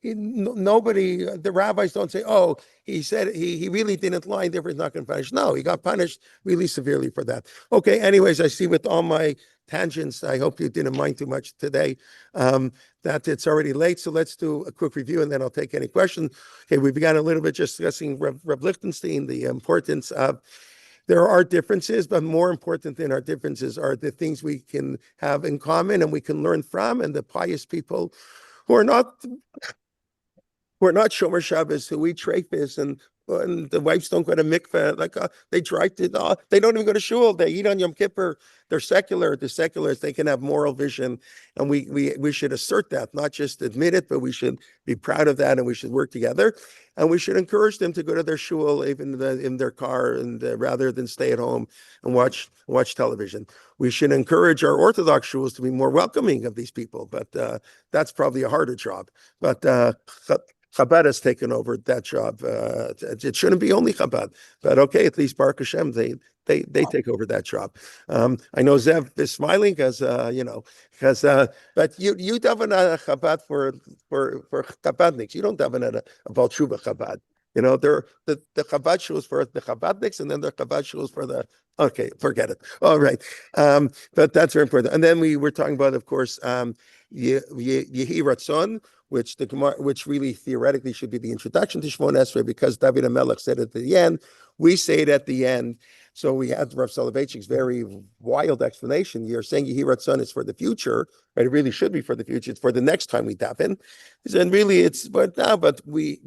nobody. The rabbis don't say, "Oh, he said he really didn't lie, therefore he's not going to punish." No, he got punished really severely for that. Okay. Anyways, I see with all my tangents, I hope you didn't mind too much today. That it's already late, so let's do a quick review, and then I'll take any questions. Okay, we began a little bit just discussing Reb Lichtenstein, the importance of. There are differences, but more important than our differences are the things we can have in common and we can learn from, and the pious people who are not Shomer Shabbos, who eat treifis and and the wives don't go to mikveh. Like they drive to, they don't even go to shul. They eat on Yom Kippur. They're secular. The seculars, they can have moral vision, and we should assert that, not just admit it, but we should be proud of that, and we should work together, and we should encourage them to go to their shul, even in their car, and rather than stay at home and watch television. We should encourage our Orthodox shuls to be more welcoming of these people, but that's probably a harder job. But Chabad has taken over that job. It shouldn't be only Chabad, but okay, at least Baruch Hashem, they take over that job. I know Zev is smiling because but you daven at a Chabad for Chabadniks. You don't daven at a Baal Tshuva Chabad. You know, they're the Chabad shuls for the Chabadniks, and then the Chabad shuls for the. Okay, forget it. All right, but that's very important. And then we were talking about, of course, Yehi Ratzon, which really theoretically should be the introduction to Shmon Esrei, because David HaMelech said it at the end. We say it at the end. So we had Rav Soloveitchik's very wild explanation. You're saying Yehi Ratzon is for the future, right? It really should be for the future. It's for the next time we daven. And really, but we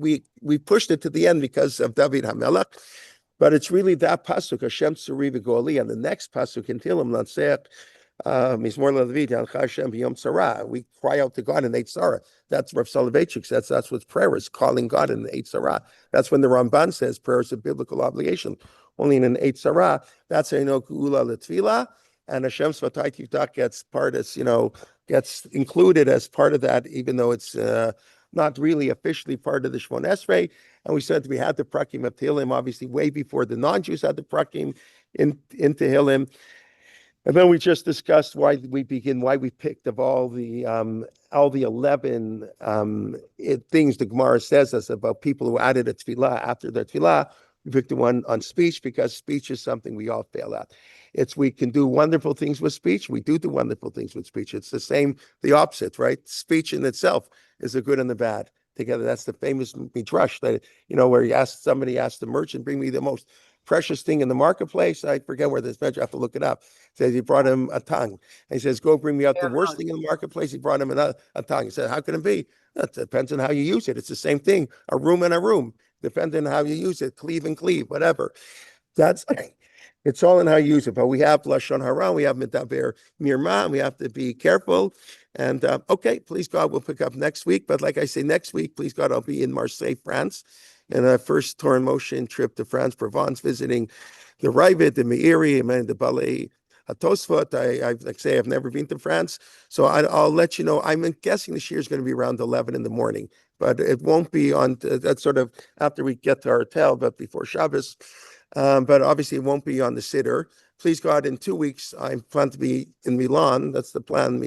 pushed it to the end because of David HaMelech. But it's really that pasuk, Hashem Tzuri V'Goli, and the next pasuk in Tehillim, Lanseach, Mizmor LaDavid, Yalcha Hashem B'Yom Tzara. We cry out to God in Eitzara. That's Rav Soloveitchik says. That's what prayer is, calling God in the Eitzara. That's when the Ramban says prayer is a biblical obligation. Only in an Eitzara, that's a no Geula L'Tfila, and Hashem Svatay Tivdak gets included as part of that, even though it's not really officially part of the Shmon Esrei. And we said we had the prakim of Tehillim, obviously way before the non-Jews had the prakim in Tehillim. And then we just discussed why we picked of all the 11 things the Gemara says us about people who added a tefillah after their tefillah. We picked the one on speech because speech is something we all fail at. We can do wonderful things with speech. We do wonderful things with speech. It's the opposite, right? Speech in itself is the good and the bad together. That's the famous midrash that, where somebody asked the merchant, bring me the most precious thing in the marketplace. I forget where this midrash, I have to look it up. It says he brought him a tongue. And he says, go bring me out the worst thing in the marketplace. He brought him a tongue. He said, how can it be? That depends on how you use it. It's the same thing. A room and a room. Depending on how you use it, cleave and cleave, whatever. It's all in how you use it. But we have Lashon Hara, we have Medaber Mirma, we have to be careful. And okay, please God, we'll pick up next week. But like I say, next week, please God, I'll be in Marseille, France, in a first Torah in Motion trip to France, Provence, visiting the Ravid, the Meiri, and the Ballet Tosfot. I've never been to France, so I'll let you know. I'm guessing this year is going to be around 11 in the morning, but it won't be on. That's sort of after we get to our hotel, but before Shabbos. But obviously, it won't be on the Siddur. Please God, in 2 weeks, I plan to be in Milan. That's the plan,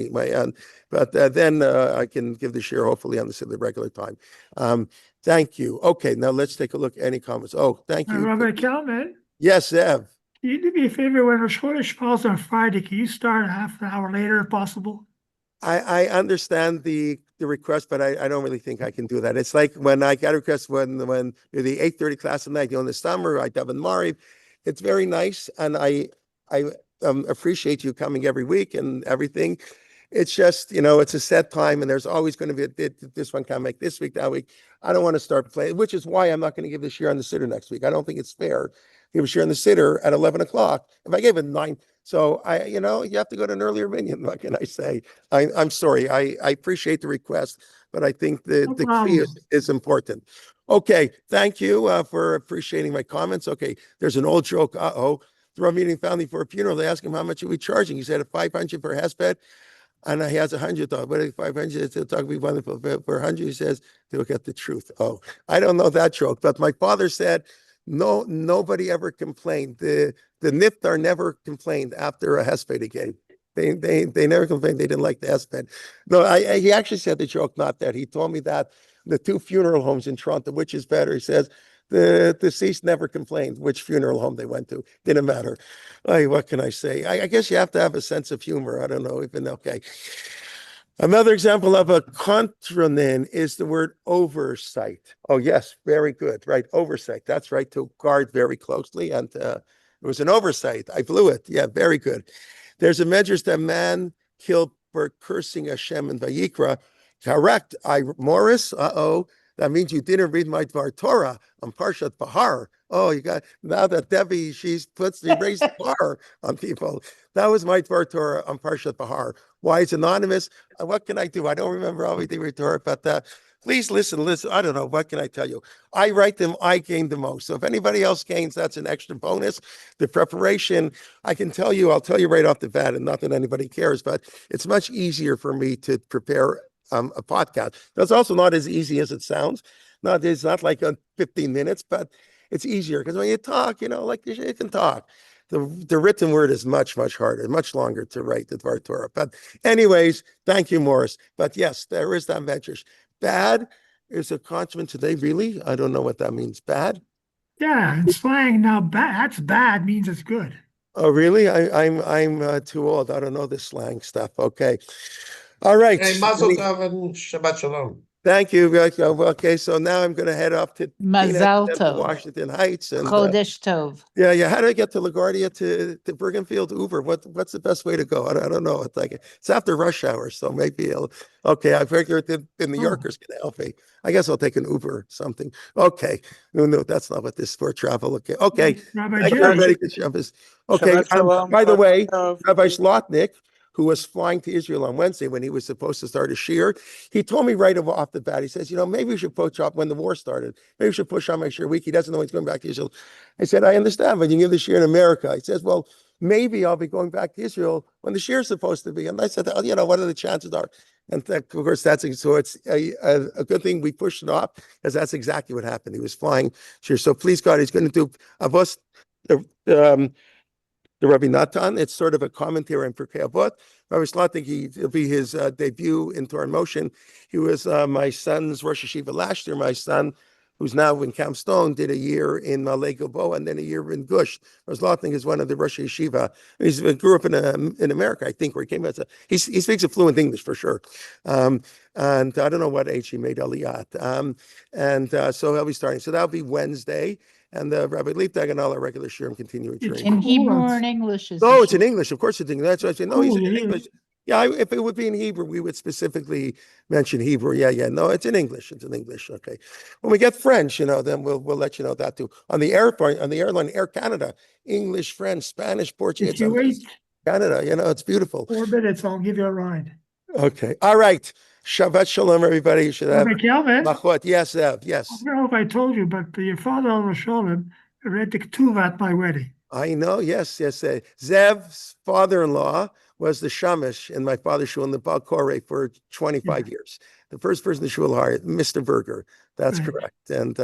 but then I can give the share hopefully on the regular time. Thank you. Okay, now let's take a look. Any comments? Oh, thank you. Rabbi Kelman, Yes, Ev. can you do me a favor? When Rosh Chodesh falls on Friday, can you start half an hour later if possible? I understand the request, but I don't really think I can do that. It's like when I got a request when the 8:30 class at night, in the summer, I daven Mariv. It's very nice, and I appreciate you coming every week and everything. It's just, it's a set time, and there's always going to be this one can't make this week, that week. I don't want to start playing, which is why I'm not going to give the share on the Siddur next week. I don't think it's fair. Give a share on the Siddur at 11 o'clock. If I gave it 9, so you have to go to an earlier minion. What can I say? I'm sorry. I appreciate the request, but I think the key is important. Okay, thank you for appreciating my comments. Okay, there's an old joke. The Rav meeting family for a funeral. They asked him how much are we charging. He said $500 per hesped. And he has $100. What if 500? They'll talk to me wonderful. For 100, he says, they'll get the truth. Oh, I don't know that joke, but my father said, no, nobody ever complained. The Niftar never complained after a hesped game. They never complained. They didn't like the hesped. No, he actually said the joke, not that. He told me that the 2 funeral homes in Toronto, which is better? He says, the deceased never complained which funeral home they went to. Didn't matter. What can I say? I guess you have to have a sense of humor. I don't know. Okay. Another example of a contronym is the word oversight. Oh, yes. Very good. Right. Oversight. That's right. To guard very closely. And it was an oversight. I blew it. Yeah. Very good. There's a medrash that man killed for cursing Hashem in Vayikra. Correct. Morris. That means you didn't read my Dvar Torah on Parshat Bahar. Oh, you got, now that Debbie, she raised the bar on people. That was my Dvar Torah on Parshat Bahar. Why it's anonymous? What can I do? I don't remember everything we Torah, but please listen. I don't know. What can I tell you? I write them. I gain the most. So if anybody else gains, that's an extra bonus. The preparation, I can tell you, I'll tell you right off the bat, and not that anybody cares, but it's much easier for me to prepare a podcast. That's also not as easy as it sounds. It's not like 15 minutes, but it's easier because when you talk, like you can talk. The written word is much, much harder, much longer to write the Dvar Torah. But anyways, thank you, Morris. But yes, there is that medrash. Bad is a consonant today, really? I don't know what that means. Bad? Yeah, in slang now, that's bad means it's good. Oh, really? I'm too old. I don't know this slang stuff. Okay. All right. Hey, Mazel Tov and Shabbat Shalom. Thank you. Okay, so now I'm going to head up to Mazal to tov. Washington Heights and Chodesh tov. yeah. How do I get to LaGuardia to Bergenfield Uber? What's the best way to go? I don't know. It's after rush hour, so maybe okay. I figured the New Yorkers can help me. I guess I'll take an Uber or something. Okay, no, that's not what this is for travel. Okay. Rabbi Thank you, Jay, everybody. Good Shabbos. Okay. Shabbat shalom. By the way, Tov. Rabbi Zlotnick, who was flying to Israel on Wednesday when he was supposed to start a shiur, he told me right off the bat, he says, maybe we should push up when the war started. Maybe we should push on my shiur week. He doesn't know he's going back to Israel. I said, I understand, but you give the shiur in America. He says, well, maybe I'll be going back to Israel when the shiur is supposed to be. And I said, what are the chances are? And of course, so it's a good thing we pushed it off, because that's exactly what happened. He was flying shiur. So please God, he's going to do Avos, the Rabbi Natan. It's sort of a commentary on Pirkei Avot. Rabbi Zlotnick, it'll be his debut in Torah in Motion. He was my son's Rosh Hashiva last year. My son, who's now in Camp Stone, did a year in Malay Gilboa and then a year in Gush. Rabbi Zlotnick is one of the Rosh Hashiva. He grew up in America, I think, where he came out. He speaks a fluent English for sure. And I don't know what age he made Aliyat. So he'll be starting. So that'll be Wednesday. And Rabbi Liebtag and all our regular shiurim continuing It's training. In Hebrew or in English? No, it's in English. Of course it's in English. That's what I said. No, he's in Cool. English. Yeah, if it would be in Hebrew, we would specifically mention Hebrew. Yeah. No, it's in English. It's in English. Okay. When we get French, then we'll let you know that too. On the airline, Air Canada, English, French, Spanish, Portuguese. If you wait Canada, it's beautiful. 4 minutes, I'll give you a ride. Okay. All right. Shabbat shalom, everybody. You should have Rabbi Kelman, machot. Yes, Zev. I Yes. don't know if I told you, but your father on Sholem read the Ketuvah at my wedding. I know. Yes. Zev's father-in-law was the shamish in my father's shul in the Baal Koreh for 25 years. The first person the shul hired, Mr. Berger. That's Right. correct. And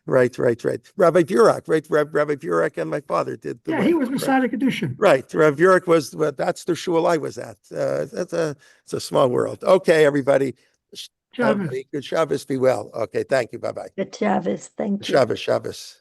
right. Rabbi Burak, right? Rabbi Burak and my father did the Yeah, he wedding, was right? Masadic edition. Right. Rabbi Burak that's the shul I was at. It's a small world. Okay, everybody. Shabbos. Good Shabbos. Be well. Okay. Thank you. Bye-bye. Good Shabbos. Thank you. Shabbos.